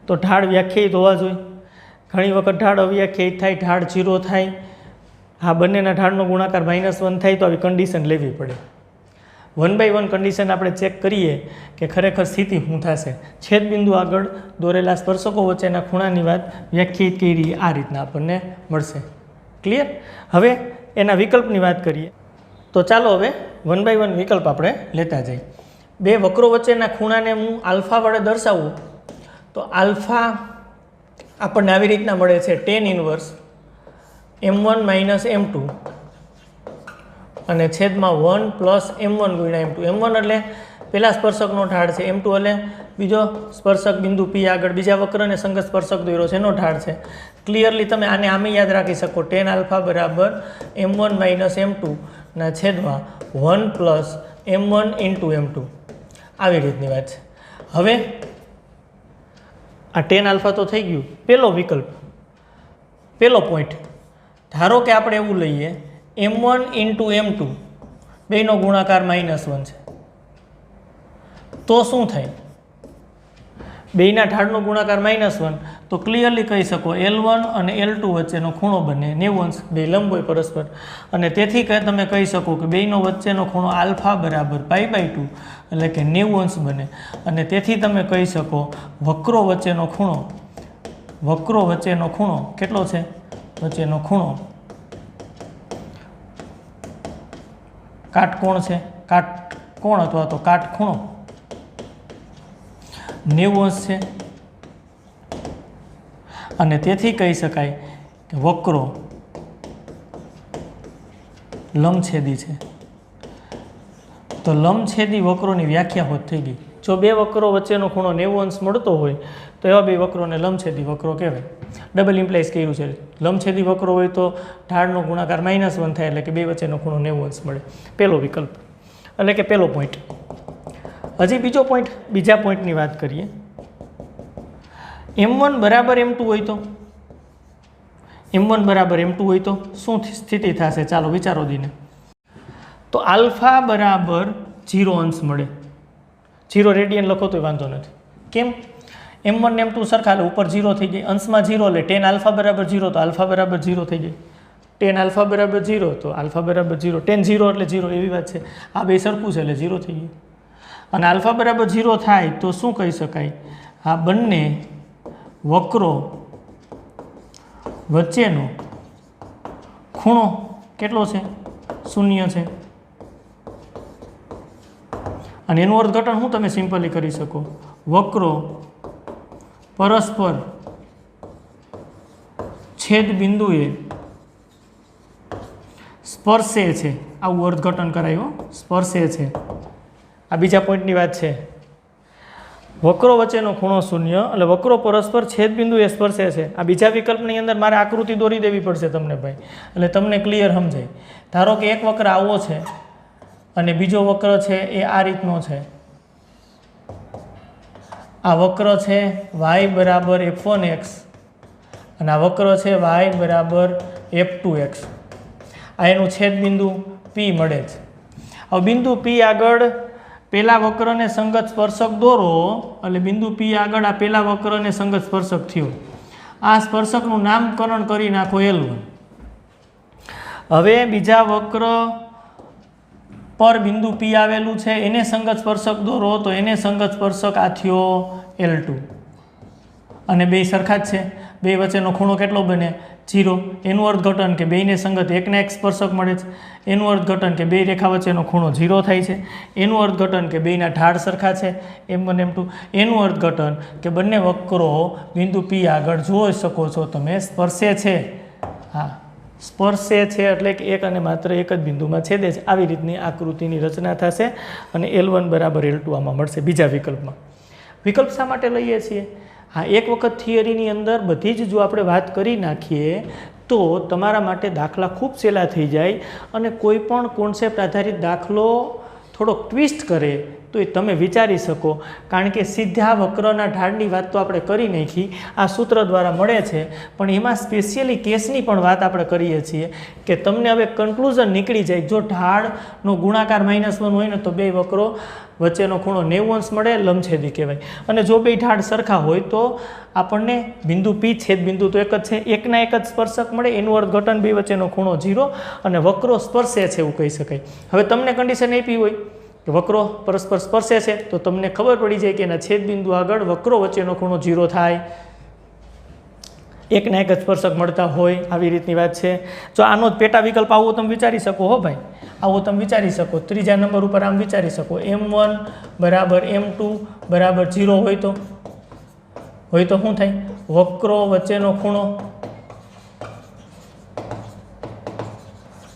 તો ઢાળ વ્યાખ્યાયિત હોવા જોઈએ. ઘણી વખત ઢાળ અવ્યાખ્યાયિત થાય, ઢાળ 0 થાય, આ બંનેના ઢાળનો ગુણાકાર -1 થાય, તો આવી કન્ડિશન લેવી પડે. 1 by 1 કન્ડિશન આપણે ચેક કરીએ કે ખરેખર સ્થિતિ શું થશે. છેદબિંદુ આગળ દોરેલા સ્પર્શકો વચ્ચેના ખૂણાની વાત વ્યાખ્યાયિત કરી આ રીતના આપણને મળશે. ક્લિયર? હવે એના વિકલ્પની વાત કરીએ તો ચાલો હવે 1 by 1 વિકલ્પ આપણે લેતા જઈએ. બે વક્રો વચ્ચેના ખૂણાને હું આલ્ફા વડે દર્શાવું તો આલ્ફા આપણને આવી રીતના મળે છે tan ઇન્વર્સ m1 - m2 અને છેદમાં 1 + m1 × m2. m1 એટલે પહેલા સ્પર્શકનો ઢાળ છે, m2 એટલે બીજો સ્પર્શક બિંદુ P આગળ બીજા વક્રને સંગત સ્પર્શક દોર્યો છે એનો ઢાળ છે. ક્લિયરલી તમે આને આમે યાદ રાખી શકો, tan આલ્ફા બરાબર m1 - m2 ના છેદમાં 1 + m1 × m2. આવી રીતની વાત છે. હવે આ tan આલ્ફા તો થઈ ગયું પહેલો વિકલ્પ, પહેલો પોઈન્ટ. ધારો કે આપણે એવું લઈએ m1 × m2 બેનો ગુણાકાર -1 છે, તો શું થાય? બેયના ઢાળનો ગુણાકાર -1, તો ક્લિયરલી કહી શકો L1 અને L2 વચ્ચેનો ખૂણો બને 90°, બે લંબ હોય પરસ્પર, અને તેથી તમે કહી શકો કે બેયનો વચ્ચેનો ખૂણો આલ્ફા બરાબર π/2 એટલે કે 90° બને. અને તેથી તમે કહી શકો વક્રો વચ્ચેનો ખૂણો કેટલો છે? વચ્ચેનો ખૂણો કાટકોણ છે, કાટકોણ અથવા તો કાટખૂણો 90° છે. અને તેથી કહી શકાય કે વક્રો લંબછેદી છે. તો લંબછેદી વક્રોની વ્યાખ્યા હોત થઈ ગઈ. જો બે વક્રો વચ્ચેનો ખૂણો 90° મળતો હોય તો એવા બે વક્રોને લંબછેદી વક્રો કહેવાય. ડબલ ઇમ્પ્લાઇઝ કર્યું છે. લંબછેદી વક્રો હોય તો ઢાળનો ગુણાકાર -1 થાય એટલે કે બે વચ્ચેનો ખૂણો 90° મળે. પહેલો વિકલ્પ એટલે કે પહેલો પોઈન્ટ. હજી બીજો પોઈન્ટ, બીજા પોઈન્ટની વાત કરીએ. m1 બરાબર m2 હોય તો શું સ્થિતિ થશે? ચાલો વિચારો દીને. તો આલ્ફા બરાબર 0° મળે. 0 રેડિયન લખો તો વાંધો નથી. કેમ? m1 ને m2 સરખા, એટલે ઉપર 0 થઈ જાય, અંશમાં 0 એટલે tan આલ્ફા બરાબર 0 તો આલ્ફા બરાબર 0 થઈ જાય. tan આલ્ફા બરાબર 0 તો આલ્ફા બરાબર 0, tan 0 એટલે 0 એવી વાત છે. આ બે સરખું છે એટલે 0 થઈ ગયું. અને આલ્ફા બરાબર 0 થાય તો શું કહી શકાય? આ બંને વક્રો વચ્ચેનો ખૂણો કેટલો છે? 0 છે. અને એનું અર્થઘટન શું તમે સિમ્પલી કરી શકો? વક્રો પરસ્પર છેદ બિંદુએ સ્પર્શે છે, આવું અર્થઘટન કરાયું. સ્પર્શે છે. આ બીજા પોઈન્ટની વાત છે. વક્રો વચ્ચેનો ખૂણો 0 એટલે વક્રો પરસ્પર છેદ બિંદુએ સ્પર્શે છે. આ બીજા વિકલ્પની અંદર મારે આકૃતિ દોરી દેવી પડશે તમને ભાઈ, એટલે તમને ક્લિયર સમજાય. ધારો કે એક વક્ર આવો છે અને બીજો વક્ર છે એ આ રીતનો છે. આ વક્ર છે y બરાબર f1x અને આ વક્ર છે y બરાબર f2x. આ એનું છેદ બિંદુ P મળે છે. હવે બિંદુ P આગળ પહેલા વક્રને સંગત સ્પર્શક દોરો એટલે બિંદુ P આગળ આ પહેલા વક્રને સંગત સ્પર્શક થયો. આ સ્પર્શકનું નામકરણ કરી નાખો L1. હવે બીજા વક્ર પર બિંદુ P આવેલું છે એને સંગત સ્પર્શક દોરો તો એને સંગત સ્પર્શક આ થયો L2. અને બે સરખા જ છે, બે વચ્ચેનો ખૂણો કેટલો બને? 0. એનું અર્થઘટન કે બેયને સંગત એકના એક સ્પર્શક મળે છે. એનું અર્થઘટન કે બે રેખા વચ્ચેનો ખૂણો 0 થાય છે. એનું અર્થઘટન કે બેયના ઢાળ સરખા છે m1 m2. એનું અર્થઘટન કે બંને વક્રો બિંદુ P આગળ જોઈ શકો છો તમે સ્પર્શે છે. હા, સ્પર્શે છે એટલે કે એક અને માત્ર એક જ બિંદુમાં છેદે છે. આવી રીતની આકૃતિની રચના થશે અને L1 બરાબર L2 આમાં મળશે બીજા વિકલ્પમાં. વિકલ્પ શા માટે લઈએ છીએ? હા, એક વખત થિયરીની અંદર બધી જ જો આપણે વાત કરી નાખીએ તો તમારા માટે દાખલા ખૂબ સહેલા થઈ જાય અને કોઈ પણ કોન્સેપ્ટ આધારિત દાખલો થોડોક ટ્વિસ્ટ કરે તો એ તમે વિચારી શકો, કારણ કે સીધા વક્રના ઢાળની વાત તો આપણે કરી નાખી, આ સૂત્ર દ્વારા મળે છે, પણ એમાં સ્પેશિયલી કેસની પણ વાત આપણે કરીએ છીએ કે તમને હવે કન્ક્લુઝન નીકળી જાય, જો ઢાળનો ગુણાકાર -1 હોય ને તો બે વક્રો વચ્ચેનો ખૂણો 90 અંશ મળે, લંબછેદી કહેવાય. અને જો બે ઢાળ સરખા હોય તો આપણને બિંદુ P છેદ બિંદુ તો એક જ છે, એકના એક જ સ્પર્શક મળે, એનું અર્થઘટન બે વચ્ચેનો ખૂણો 0 અને વક્રો સ્પર્શે છે એવું કહી શકાય. હવે તમને કન્ડિશન આપી હોય કે વક્રો પરસ્પર સ્પર્શે છે તો તમને ખબર પડી જાય કે એના છેદ બિંદુ આગળ વક્રો વચ્ચેનો ખૂણો 0 થાય, એકના એક જ સ્પર્શક મળતા હોય, આવી રીતની વાત છે. જો આનો જ પેટા વિકલ્પ આવો તમે વિચારી શકો હો ભાઈ, આવો તમે વિચારી શકો, ત્રીજા નંબર ઉપર આમ વિચારી શકો, M1 બરાબર M2 બરાબર 0 હોય તો શું થાય? વક્રો વચ્ચેનો ખૂણો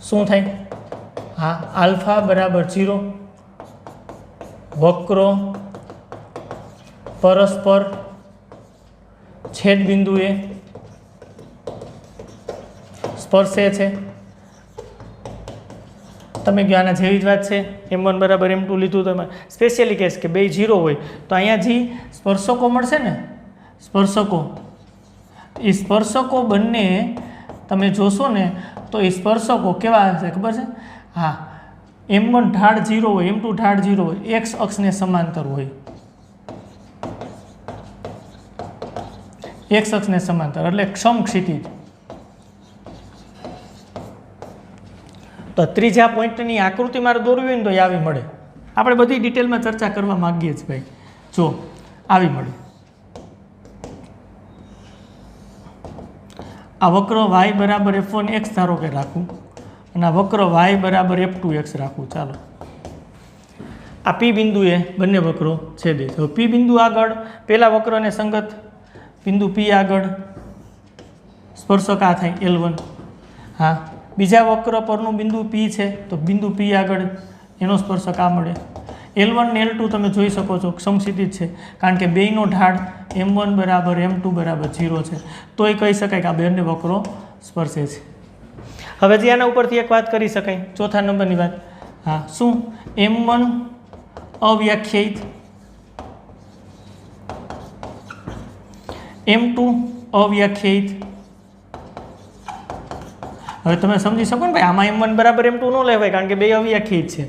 શું થાય? હા, આલ્ફા બરાબર 0, વક્રો પરસ્પર છેદ બિંદુએ સ્પર્શે છે. તમે કહો આના જેવી જ વાત છે, M1 બરાબર M2 લીધું તમે સ્પેશિયલી કહેશ કે બે 0 હોય તો અહીંયા જે સ્પર્શકો મળશે ને, સ્પર્શકો, એ સ્પર્શકો બંને તમે જોશો ને તો એ સ્પર્શકો કેવા હશે ખબર છે? હા, M1 ઢાળ 0 હોય, M2 ઢાળ 0 હોય, x અક્ષને સમાંતર હોય, x અક્ષને સમાંતર એટલે સમક્ષિતિજ. તો ત્રીજા પોઈન્ટની આકૃતિ મારે દોરવી હોય ને તો એ આવી મળે. આપણે બધી ડિટેલમાં ચર્ચા કરવા માગીએ છીએ ભાઈ. જો આવી મળે, આ વક્ર y બરાબર f1x ધારો કે રાખું અને આ વક્ર y બરાબર f2x રાખું. ચાલો આ P બિંદુએ બંને વક્રો છેદે છે. P બિંદુ આગળ પહેલા વક્રને સંગત બિંદુ P આગળ સ્પર્શક આ થાય L1. હા, બીજા વક્ર પરનું બિંદુ P છે તો બિંદુ P આગળ એનો સ્પર્શક આ મળે. L1 ને L2 તમે જોઈ શકો છો સમક્ષિતિજ છે, કારણ કે બેયનો ઢાળ M1 બરાબર M2 બરાબર 0 છે, તો એ કહી શકાય કે આ બંને વક્રો સ્પર્શે છે. હવે જે આના ઉપરથી એક વાત કરી શકાય, ચોથા નંબરની વાત. હા, શું? M1 અવ્યાખ્યાયિત, M2 અવ્યાખ્યાયિત. હવે તમે સમજી શકો ને ભાઈ, આમાં M1 બરાબર M2 ન લેવાય કારણ કે બે અવ્યાખ્યાયિત છે,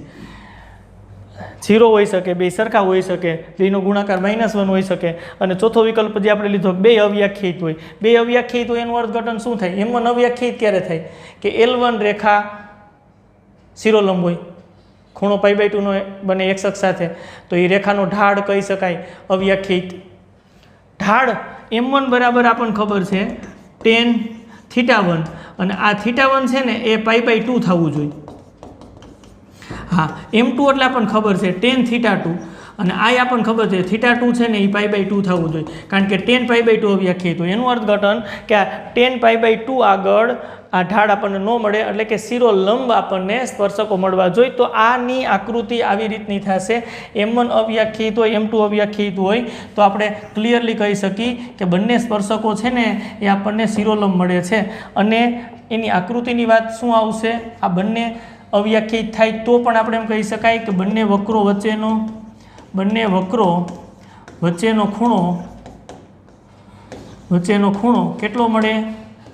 0 હોઈ શકે, બે સરખા હોઈ શકે, બેનો ગુણાકાર -1 હોઈ શકે. અને ચોથો વિકલ્પ જે આપણે લીધો બે અવ્યાખ્યાયિત હોય, બે અવ્યાખ્યાયિત હોય એનું અર્થઘટન શું થાય? M1 અવ્યાખ્યાયિત ક્યારે થાય? કે L1 રેખા શિરોલંબ હોય, ખૂણો π/2 નો બને x અક્ષ સાથે, તો એ રેખાનો ઢાળ કહી શકાય અવ્યાખ્યાયિત. ઢાળ M1 બરાબર આપણને ખબર છે tan θ1, અને આ θ1 છે ને એ π/2 થવું જોઈએ. હા, M2 એટલે આપણને ખબર છે tan θ2, અને આ આપણને ખબર છે θ2 છે ને એ π/2 થવું જોઈએ, કારણ કે tan π/2 અવ્યાખ્યાયિત હોય. એનું અર્થઘટન કે આ tan π/2 આગળ આ ઢાળ આપણને ન મળે, એટલે કે શિરોલંબ આપણને સ્પર્શકો મળવા જોઈએ. તો આની આકૃતિ આવી રીતની થશે. M1 અવ્યાખ્યાયિત હોય, M2 અવ્યાખ્યાયિત હોય તો આપણે ક્લિયરલી કહી શકીએ કે બંને સ્પર્શકો છે ને એ આપણને શિરોલંબ મળે છે. અને એની આકૃતિની વાત શું આવશે? આ બંને અવ્યાખ્યાયિત થાય તો પણ આપણે એમ કહી શકાય કે બંને વક્રો વચ્ચેનો ખૂણો કેટલો મળે?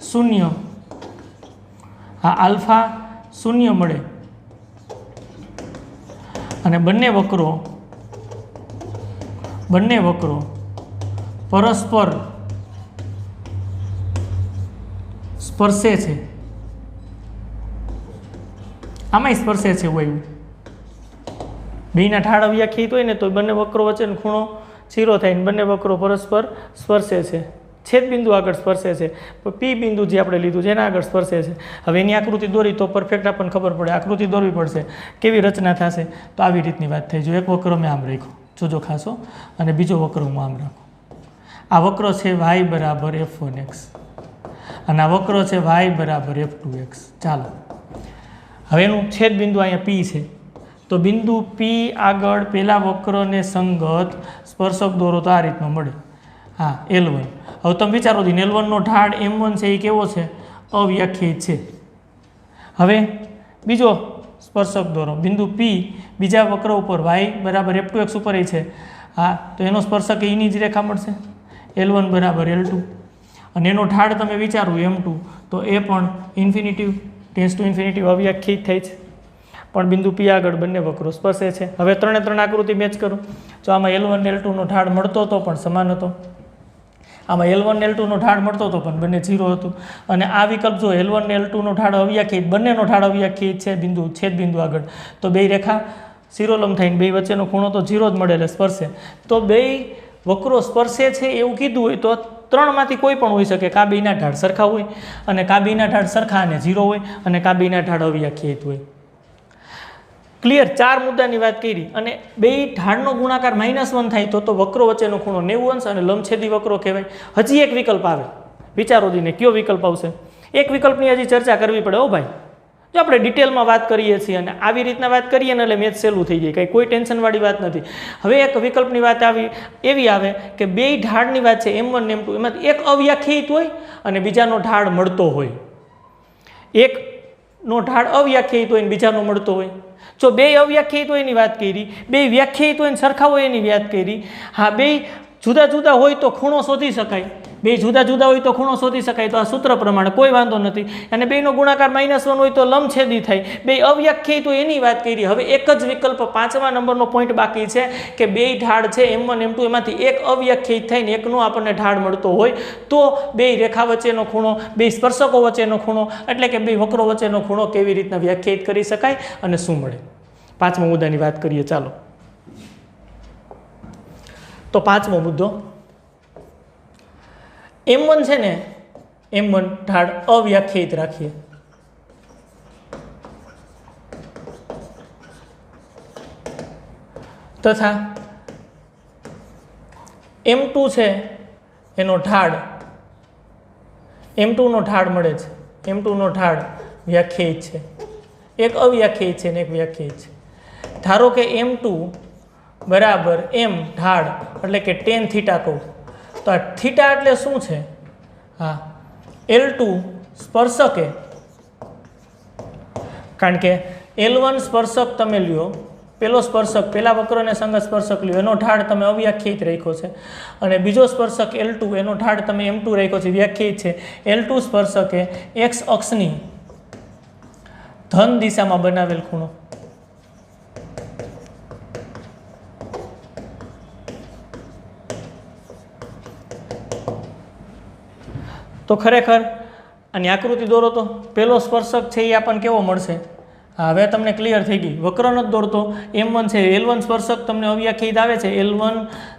0. હા, આલ્ફા 0 મળે. અને બંને વક્રો પરસ્પર સ્પર્શે છે. આમાંય સ્પર્શે છે હોય, બેયના ઢાળ અવ્યાખ્યાયિત હોય ને તો બંને વક્રો વચ્ચેનો ખૂણો 0 થાય, બંને વક્રો પરસ્પર સ્પર્શે છે, છેદ બિંદુ આગળ સ્પર્શે છે. P બિંદુ જે આપણે લીધું છે એના આગળ સ્પર્શે છે. હવે એની આકૃતિ દોરી તો પરફેક્ટ આપણને ખબર પડે, આકૃતિ દોરવી પડશે, કેવી રચના થશે. તો આવી રીતની વાત થઈ. જો એક વક્ર મેં આમ રાખ્યો, જોજો ખાસો, અને બીજો વક્ર હું આમ રાખું. આ વક્ર છે y બરાબર f1x અને આ વક્ર છે y બરાબર f2x. ચાલો હવે એનું છેદ બિંદુ અહીંયા P છે, તો બિંદુ P આગળ પહેલા વક્રને સંગત સ્પર્શક દોરો તો આ રીતનો મળે. હા, L1. હવે તમે વિચારો છો L1 નો ઢાળ M1 છે એ કેવો છે? અવ્યાખ્યાયિત છે. હવે બીજો સ્પર્શક દોરો. બિંદુ P બીજા વક્ર ઉપર y બરાબર f2x ઉપર છે. હા, તો એનો સ્પર્શક એની જ રેખા મળશે, L1 બરાબર L2. અને એનો ઢાળ તમે વિચારો M2, તો એ પણ ઇન્ફિનિટિવ ટેન્સ ટુ ઇન્ફિનિટિવ અવ્યાખ્યાયિત થાય છે, પણ બિંદુ P આગળ બંને વક્રો સ્પર્શે છે. હવે 3 3 આકૃતિ મેચ કરો. જો આમાં L1 L2 નો ઢાળ મળતો હતો પણ સમાન હતો, આમાં L1 L2 નો ઢાળ મળતો હતો પણ બંને 0 હતું. અને આ વિકલ્પ જો L1 L2 નો ઢાળ અવ્યાખ્યાયિત, બંનેનો ઢાળ અવ્યાખ્યાયિત છે બિંદુ છેદ બિંદુ આગળ, તો બે રેખા શિરોલંબ થઈને બે વચ્ચેનો ખૂણો તો 0 જ મળે એટલે સ્પર્શે. તો બે વક્રો સ્પર્શે છે એવું કીધું હોય તો 3 માંથી કોઈ પણ હોઈ શકે. કા બેના ઢાળ સરખા હોય, અને કા બેના ઢાળ સરખા અને 0 હોય, અને કા બેના ઢાળ અવ્યાખ્યાયિત હોય. ક્લિયર? 4 મુદ્દાની વાત કરી. અને બે ઢાળનો ગુણાકાર -1 થાય તો વક્રો વચ્ચેનો ખૂણો 90 અંશ અને લંબછેદી વક્રો કહેવાય. હજી એક વિકલ્પ આવે, વિચારો દીને કયો વિકલ્પ આવશે? એક વિકલ્પની હજી ચર્ચા કરવી પડે. ઓ ભાઈ, જો આપણે ડિટેલમાં વાત કરીએ છીએ અને આવી રીતના વાત કરીએ ને એટલે મેચ સહેલું થઈ જાય, કંઈ કોઈ ટેન્શનવાળી વાત નથી. હવે એક વિકલ્પની વાત એવી આવે કે બે ઢાળની વાત છે M1 ને M2, એમાંથી એક અવ્યાખ્યાયિત હોય અને બીજાનો ઢાળ મળતો હોય. એકનો ઢાળ અવ્યાખ્યાયિત હોય અને બીજાનો મળતો હોય. જો બે અવ્યાખ્યાયિત હોય એની વાત કરી, બે વ્યાખ્યાયિત હોય અને સરખા હોય એની વાત કરી. હા, બે જુદા જુદા હોય તો ખૂણો શોધી શકાય, બે જુદા જુદા હોય તો ખૂણો શોધી શકાય, તો આ સૂત્ર પ્રમાણે કોઈ વાંધો નથી. અને બેનો ગુણાકાર -1 હોય તો લંબછેદી થાય. બે અવ્યાખ્યાયિત હોય એની વાત કરી. હવે એક જ વિકલ્પ 5મા નંબરનો પોઈન્ટ બાકી છે કે બે ઢાળ છે M1 M2, એમાંથી એક અવ્યાખ્યાયિત થઈને એકનો આપણને ઢાળ મળતો હોય તો બે રેખા વચ્ચેનો ખૂણો, બે સ્પર્શકો વચ્ચેનો ખૂણો, એટલે કે બે વક્રો વચ્ચેનો ખૂણો કેવી રીતના વ્યાખ્યાયિત કરી શકાય અને શું મળે. 5મા મુદ્દાની વાત કરીએ. ચાલો, તો 5મો મુદ્દો, M1 છે ને, M1 ઢાળ અવ્યાખ્યાયિત રાખીએ. તથા M2 છે એનો ઢાળ, M2 નો ઢાળ મળે છે, M2 નો ઢાળ વ્યાખ્યાયિત છે. એક અવ્યાખ્યાયિત છે ને એક વ્યાખ્યાયિત છે. ધારો કે M2 બરાબર M ઢાળ એટલે કે tan થીટા કહું, તો આ થીટા એટલે શું છે? હા, L2 સ્પર્શકે, કારણ કે L1 સ્પર્શક તમે લ્યો, પેલો સ્પર્શક પેલા વક્રને સંગત સ્પર્શક લ્યો, એનો ઢાળ તમે અવ્યાખ્યાયિત રાખ્યો છે, અને બીજો સ્પર્શક L2 એનો ઢાળ તમે M2 રાખ્યો છે, વ્યાખ્યાયિત છે. L2 સ્પર્શકે x અક્ષની ધન દિશામાં બનાવેલ ખૂણો, તો ખરેખર આની આકૃતિ દોરો તો પેલો સ્પર્શક છે એ આપણને કેવો મળશે? હા, હવે તમને ક્લિયર થઈ ગઈ. વક્ર નથી દોરતો, M1 છે, L1 સ્પર્શક તમને અવ્યાખ્યાયિત આવે છે, L1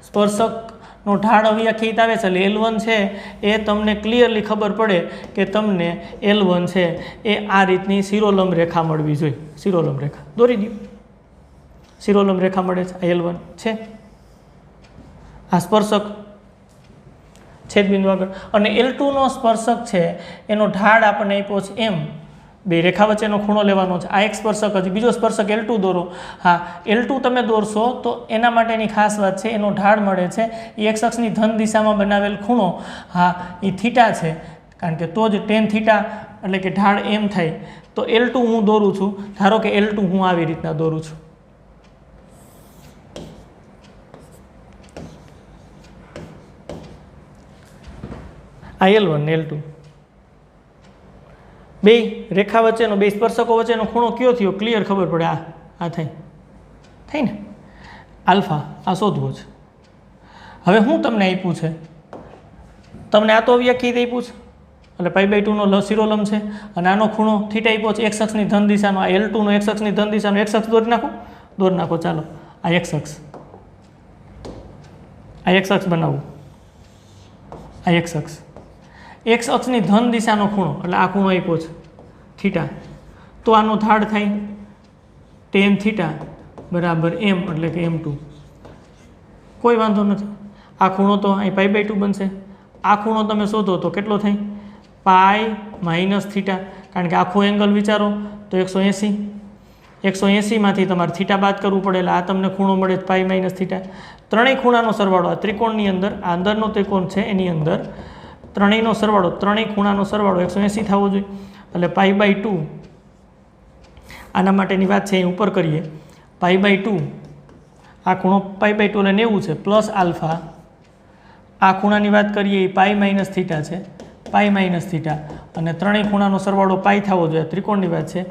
સ્પર્શકનો ઢાળ અવ્યાખ્યાયિત આવે છે, એટલે L1 છે એ તમને ક્લિયરલી ખબર પડે કે તમને L1 છે એ આ રીતની શિરોલંબ રેખા મળવી જોઈએ. શિરોલંબ રેખા દોરી દો. શિરોલંબ રેખા મળે છે, આ L1 છે, આ સ્પર્શક છેદબિંદુ આગળ, અને L2 નો સ્પર્શક છે એનો ઢાળ આપણને આપ્યો છે M, બે રેખા વચ્ચેનો ખૂણો લેવાનો છે. આ એક સ્પર્શક, હજી બીજો સ્પર્શક L2 દોરો. હા, L2 તમે દોરશો તો એના માટેની ખાસ વાત છે, એનો ઢાળ મળે છે એ x અક્ષની ધન દિશામાં બનાવેલ ખૂણો, હા એ થીટા છે, કારણ કે તો જ tan થીટા એટલે કે ઢાળ M થાય. તો L2 હું દોરું છું, ધારો કે L2 હું આવી રીતના દોરું છું. આ L1 ને L2 બે રેખા વચ્ચેનો, બે સ્પર્શકો વચ્ચેનો ખૂણો કયો થયો? ક્લિયર ખબર પડે. આ થાય ને, આલ્ફા. આ શોધવો છે. હવે હું તમને આપ્યું છે, તમને આ તો વ્યાખ્યાયિત આપ્યું છે, એટલે π/2 નો શિરોલંબ છે, અને આનો ખૂણો થીટા આપ્યો છે x અક્ષની ધન દિશાનો. આ L2 નો x અક્ષની ધન દિશાનો x અક્ષ દોરી નાખો. ચાલો, આ x અક્ષ, આ x અક્ષ બનાવું, આ x અક્ષ, x અક્ષની ધન દિશાનો ખૂણો એટલે આ ખૂણો આપ્યો છે થીટા, તો આનો ઢાળ થાય tan થીટા બરાબર M એટલે કે M2. કોઈ વાંધો નથી. આ ખૂણો તો અહીં π/2 બનશે. આ ખૂણો તમે શોધો તો કેટલો થાય? π - થીટા, કારણ કે આખો એંગલ વિચારો તો 180. 180 માંથી તમારે થીટા બાદ કરવું પડે એટલે આ તમને ખૂણો મળે π - થીટા. ત્રણેય ખૂણાનો સરવાળો આ ત્રિકોણની અંદર, આ અંદરનો ત્રિકોણ છે એની અંદર ત્રણેયનો સરવાળો, ત્રણેય ખૂણાનો સરવાળો 180 થવો જોઈએ, એટલે π/2. આના માટેની વાત છે અહીં ઉપર કરીએ π/2 આ ખૂણો π/2 એટલે 90 છે પ્લસ આલ્ફા આ ખૂણાની વાત કરીએ એ π - θ છે π - θ અને ત્રણેય ખૂણાનો સરવાળો પાઈ થવો જોઈએ ત્રિકોણની વાત છે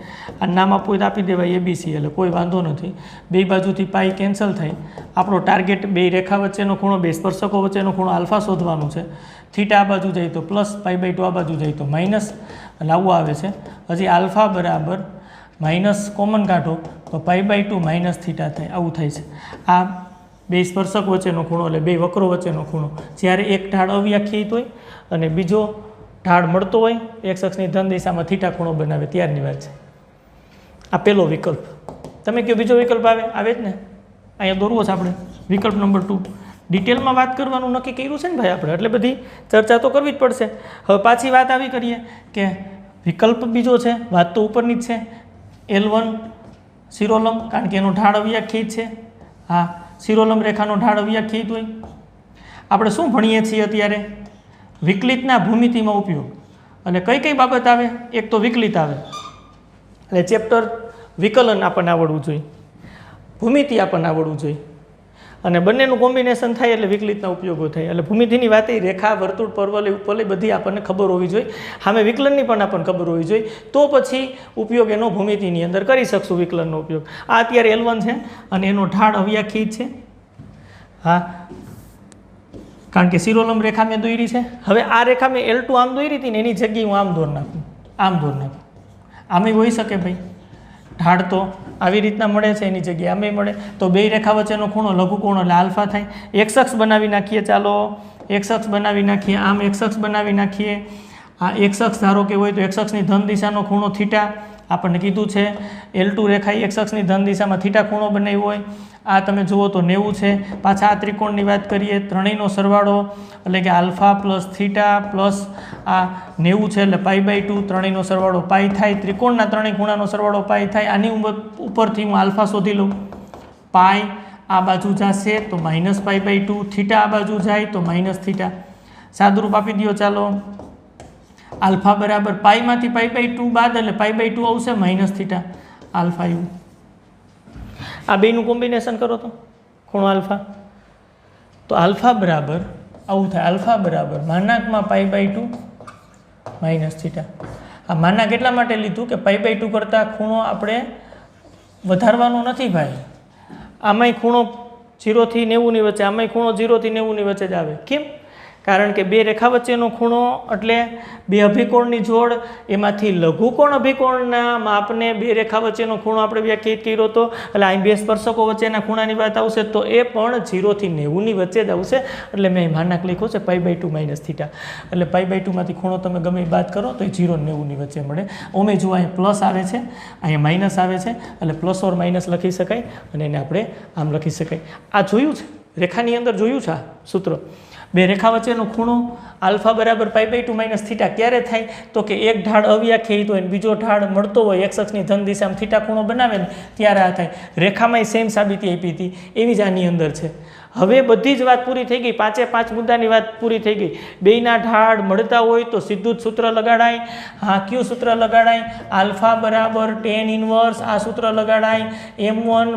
આ નામ આપવું તો આપી દેવાય ABC એટલે કોઈ વાંધો નથી બે બાજુથી પાઈ કેન્સલ થાય આપણો ટાર્ગેટ બે રેખા વચ્ચેનો ખૂણો બે સ્પર્શકો વચ્ચેનો ખૂણો આલ્ફા શોધવાનું છે થીટા આ બાજુ જાય તો પ્લસ π/2 આ બાજુ જાય તો માઇનસ એટલે આવું આવે છે હજી આલ્ફા બરાબર માઇનસ કોમન કાઢો તો π/2 - θ થાય આવું થાય છે આ બે સ્પર્શક વચ્ચેનો ખૂણો એટલે બે વક્રો વચ્ચેનો ખૂણો જ્યારે એક ઢાળ અવ્યાખ્યાયિત હોય અને બીજો ઢાળ મળતો હોય એક્સ અક્ષની ધન દિશામાં થીટા ખૂણો બનાવે ત્યારની વાત છે આ પહેલો વિકલ્પ તમે કહો બીજો વિકલ્પ આવે જ ને અહીંયા દોરવો છે આપણે વિકલ્પ નંબર 2 ડિટેલમાં વાત કરવાનું નક્કી કર્યું છે ને ભાઈ આપણે એટલે બધી ચર્ચા તો કરવી જ પડશે હવે પાછી વાત આવી કરીએ કે વિકલ્પ બીજો છે વાત તો ઉપરની જ છે L1 શિરોલંબ કારણ કે એનો ઢાળ અવ્યાખ્યાયિત છે હા શિરોલંબ રેખાનો ઢાળ અવ્યાખ્યાયિત હોય આપણે શું ભણીએ છીએ અત્યારે વિકલિતના ભૂમિતિમાં ઉપયોગ અને કઈ કઈ બાબત આવે એક તો વિકલિત આવે એટલે ચેપ્ટર વિકલન આપણને આવડવું જોઈએ ભૂમિતિ આપણને આવડવું જોઈએ અને બંનેનું કોમ્બિનેશન થાય એટલે વિકલિતના ઉપયોગો થાય એટલે ભૂમિતિની વાત એ રેખા વર્તુળ પરવલય ઉપવલય બધી આપણને ખબર હોવી જોઈએ સામે વિકલનની પણ આપણને ખબર હોવી જોઈએ તો પછી ઉપયોગ એનો ભૂમિતિની અંદર કરી શકશું વિકલનનો ઉપયોગ આ અત્યારે L1 છે અને એનો ઢાળ અવ્યાખ્યાયિત છે હા કારણ કે શિરોલંબ રેખા મેં દોરી છે હવે આ રેખા મેં L2 આમ દોરી હતી ને એની જગ્યાએ હું આમ દોર નાખું આમે હોઈ શકે ભાઈ ઢાળ તો આવી રીતના મળે છે એની જગ્યાએ આમે મળે તો બે રેખા વચ્ચેનો ખૂણો લઘુકોણ એટલે આલ્ફા થાય એક્સ અક્ષ બનાવી નાખીએ ચાલો એક્સ અક્ષ બનાવી નાખીએ આમ એક્સ અક્ષ બનાવી નાખીએ આ એક્સ અક્ષ ધારો કે હોય તો એક્સ અક્ષની ધન દિશાનો ખૂણો થીટા આપણને કીધું છે L2 રેખાએ એક્સ અક્ષની ધન દિશામાં થીટા ખૂણો બનાવ્યો હોય આ તમે જુઓ તો 90 છે પાછા આ ત્રિકોણની વાત કરીએ ત્રણેયનો સરવાળો એટલે કે આલ્ફા પ્લસ થીટા પ્લસ આ 90 છે એટલે π/2 ત્રણેયનો સરવાળો પાઈ થાય ત્રિકોણના ત્રણેય ખૂણાનો સરવાળો પાઈ થાય આની ઉપરથી હું આલ્ફા શોધી લઉં પાઈ આ બાજુ જશે તો -π/2 થીટા આ બાજુ જાય તો -θ સાદુરૂપ આપી દો ચાલો આલ્ફા બરાબર પાઈમાંથી π/2 બાદ એટલે π/2 આવશે -θ આલ્ફા એવું આ બેનું કોમ્બિનેશન કરો તો ખૂણો આલ્ફા તો આલ્ફા બરાબર આવું થાય આલ્ફા બરાબર માનાંકમાં π/2 -θ આ માનાંક એટલા માટે લીધું કે π/2 કરતાં ખૂણો આપણે વધારવાનો નથી ભાઈ આમાંય ખૂણો 0 થી 90 ની વચ્ચે આમાંય ખૂણો 0 થી 90 ની વચ્ચે જ આવે કેમ કારણ કે બે રેખા વચ્ચેનો ખૂણો એટલે બે અભિકોણની જોડ એમાંથી લઘુકોણ અભિકોણના માપને બે રેખા વચ્ચેનો ખૂણો આપણે વ્યાખ્યાયિત કર્યો હતો એટલે અહીં બે સ્પર્શકો વચ્ચેના ખૂણાની વાત આવશે તો એ પણ 0 થી 90 ની વચ્ચે જ આવશે એટલે મેં માનાંક લખ્યો છે π/2 -θ એટલે π/2 માંથી ખૂણો તમે ગમે એ બાદ કરો તો એ 0 અને 90 ની વચ્ચે મળે ઓમે જો અહીં પ્લસ આવે છે અહીંયા માઇનસ આવે છે એટલે પ્લસ ઓર માઇનસ લખી શકાય અને એને આપણે આમ લખી શકાય આ જોયું છે રેખાની અંદર જોયું છે આ સૂત્ર બે રેખા વચ્ચેનો ખૂણો આલ્ફા બરાબર π/2 -θ ક્યારે થાય તો કે એક ઢાળ અવ્યાખ્યાયિત હોય અને બીજો ઢાળ મળતો હોય એક્સ અક્ષની ધન દિશામાં થીટા ખૂણો બનાવે ને ત્યારે આ થાય રેખામાંય સેમ સાબિતી આપી હતી એવી જ આની અંદર છે હવે બધી જ વાત પૂરી થઈ ગઈ 5 મુદ્દાની વાત પૂરી થઈ ગઈ બેયના ઢાળ મળતા હોય તો સીધું જ સૂત્ર લગાડાય હા કયું સૂત્ર લગાડાય આલ્ફા બરાબર tan ઇન્વર્સ આ સૂત્ર લગાડાય m1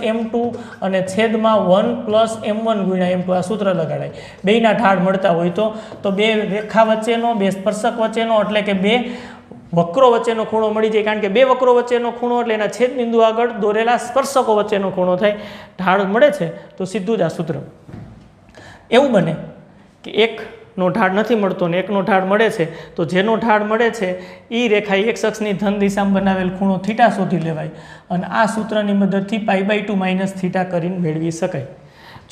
- m2 અને છેદમાં 1 + m1 × m2 આ સૂત્ર લગાડાય બેયના ઢાળ મળતા હોય તો બે રેખા વચ્ચેનો બે સ્પર્શક વચ્ચેનો એટલે કે બે વક્રો વચ્ચેનો ખૂણો મળી જાય કારણ કે બે વક્રો વચ્ચેનો ખૂણો એટલે એના છેદ બિંદુ આગળ દોરેલા સ્પર્શકો વચ્ચેનો ખૂણો થાય ઢાળ મળે છે તો સીધું જ આ સૂત્ર એવું બને કે એકનો ઢાળ નથી મળતો ને એકનો ઢાળ મળે છે તો જેનો ઢાળ મળે છે એ રેખા એક્સ અક્ષની ધન દિશામાં બનાવેલ ખૂણો થીટા શોધી લેવાય અને આ સૂત્રની મદદથી π/2 - θ કરીને મેળવી શકાય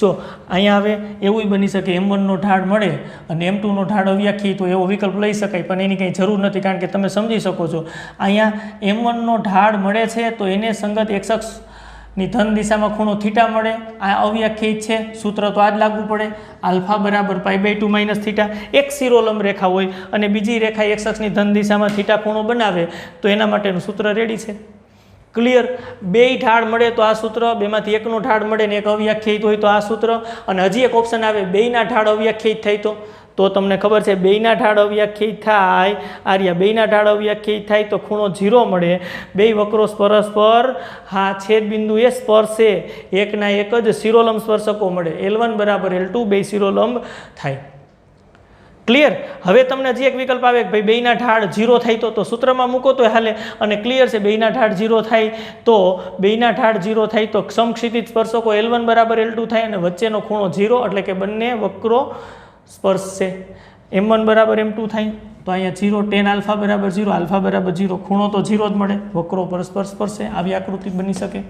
જો અહીંયા હવે એવું બની શકે m1નો ઢાળ મળે અને m2નો ઢાળ અવ્યાખ્યાયિત તો એવો વિકલ્પ લઈ શકાય પણ એની કંઈ જરૂર નથી કારણ કે તમે સમજી શકો છો અહીંયા m1નો ઢાળ મળે છે તો એને સંગત એક્સ અક્ષની ધન દિશામાં ખૂણો થીટા મળે આ અવ્યાખ્યાયિત છે સૂત્ર તો આ જ લાગુ પડે આલ્ફા બરાબર π/2 -θ એક શિરોલંબ રેખા હોય અને બીજી રેખા એક્સ અક્ષની ધન દિશામાં થીટા ખૂણો બનાવે તો એના માટેનું સૂત્ર રેડી છે ક્લિયર બેય ઢાળ મળે તો આ સૂત્ર બેમાંથી એકનો ઢાળ મળે ને એક અવ્યાખ્યાયિત હોય તો આ સૂત્ર અને હજી એક ઓપ્શન આવે બેયના ઢાળ અવ્યાખ્યાયિત થાય તો તમને ખબર છે બેયના ઢાળ અવ્યાખ્યાયિત થાય, આર્યા બેયના ઢાળ અવ્યાખ્યાયિત થાય તો ખૂણો 0 મળે. બે વક્રો પરસ્પર છેદબિંદુ એ સ્પર્શે, એકના એક જ શિરોલંબ સ્પર્શકો મળે. L1 બરાબર L2 બે શિરોલંબ થાય. ક્લિયર? હવે તમને હજી એક વિકલ્પ આવે કે ભાઈ બેયના ઢાળ 0 થાય તો સૂત્રમાં મૂકો તો હાલે, અને ક્લિયર છે બેયના ઢાળ 0 થાય તો બેયના ઢાળ 0 થાય તો સમક્ષિતિજ સ્પર્શકો L1 બરાબર L2 થાય અને વચ્ચેનો ખૂણો 0 એટલે કે બંને વક્રો સ્પર્શશે. M1 બરાબર M2 થાય તો અહીંયા 0 tan આલ્ફા બરાબર 0 આલ્ફા બરાબર 0, ખૂણો તો 0 જ મળે, વક્રો પરસ્પર સ્પર્શે. આવી આકૃતિ બની શકે,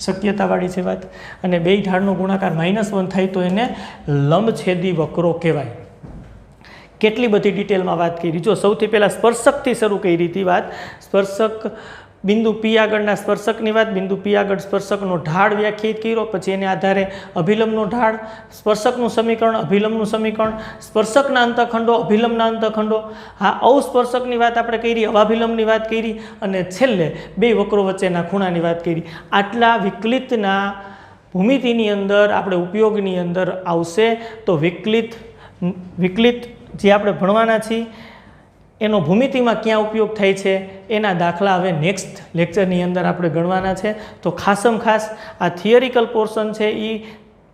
શક્યતાવાળી છે વાત. અને બે ઢાળનો ગુણાકાર -1 થાય તો એને લંબછેદી વક્રો કહેવાય. કેટલી બધી ડિટેલમાં વાત કરી. જો સૌથી પહેલાં સ્પર્શકથી શરૂ કરી હતી વાત. સ્પર્શક બિંદુ P આગળના સ્પર્શકની વાત, બિંદુ P આગળ સ્પર્શકનો ઢાળ વ્યાખ્યાયિત કર્યો, પછી એને આધારે અભિલંબનો ઢાળ, સ્પર્શકનું સમીકરણ, અભિલંબનું સમીકરણ, સ્પર્શકના અંતખંડો, અભિલંબના અંતખંડો, અવસ્પર્શકની વાત આપણે કરી, અવાભિલંબની વાત કરી, અને છેલ્લે બે વક્રો વચ્ચેના ખૂણાની વાત કરી. આટલા વિકલિતના ભૂમિતિની અંદર આપણે ઉપયોગની અંદર આવશે. તો વિકલિત જે આપણે ભણવાના છીએ એનો ભૂમિતિમાં ક્યાં ઉપયોગ થાય છે એના દાખલા હવે નેક્સ્ટ લેક્ચરની અંદર આપણે ગણવાના છે. તો ખાસમ ખાસ આ થિયરિકલ પોર્શન છે એ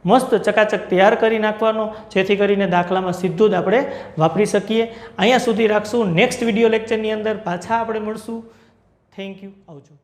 મસ્ત ચકાચક તૈયાર કરી નાખવાનો, જેથી કરીને દાખલામાં સીધું જ આપણે વાપરી શકીએ. અહીંયા સુધી રાખશું. નેક્સ્ટ વિડીયો લેક્ચરની અંદર પાછા આપણે મળશું. Thank you. આવજો.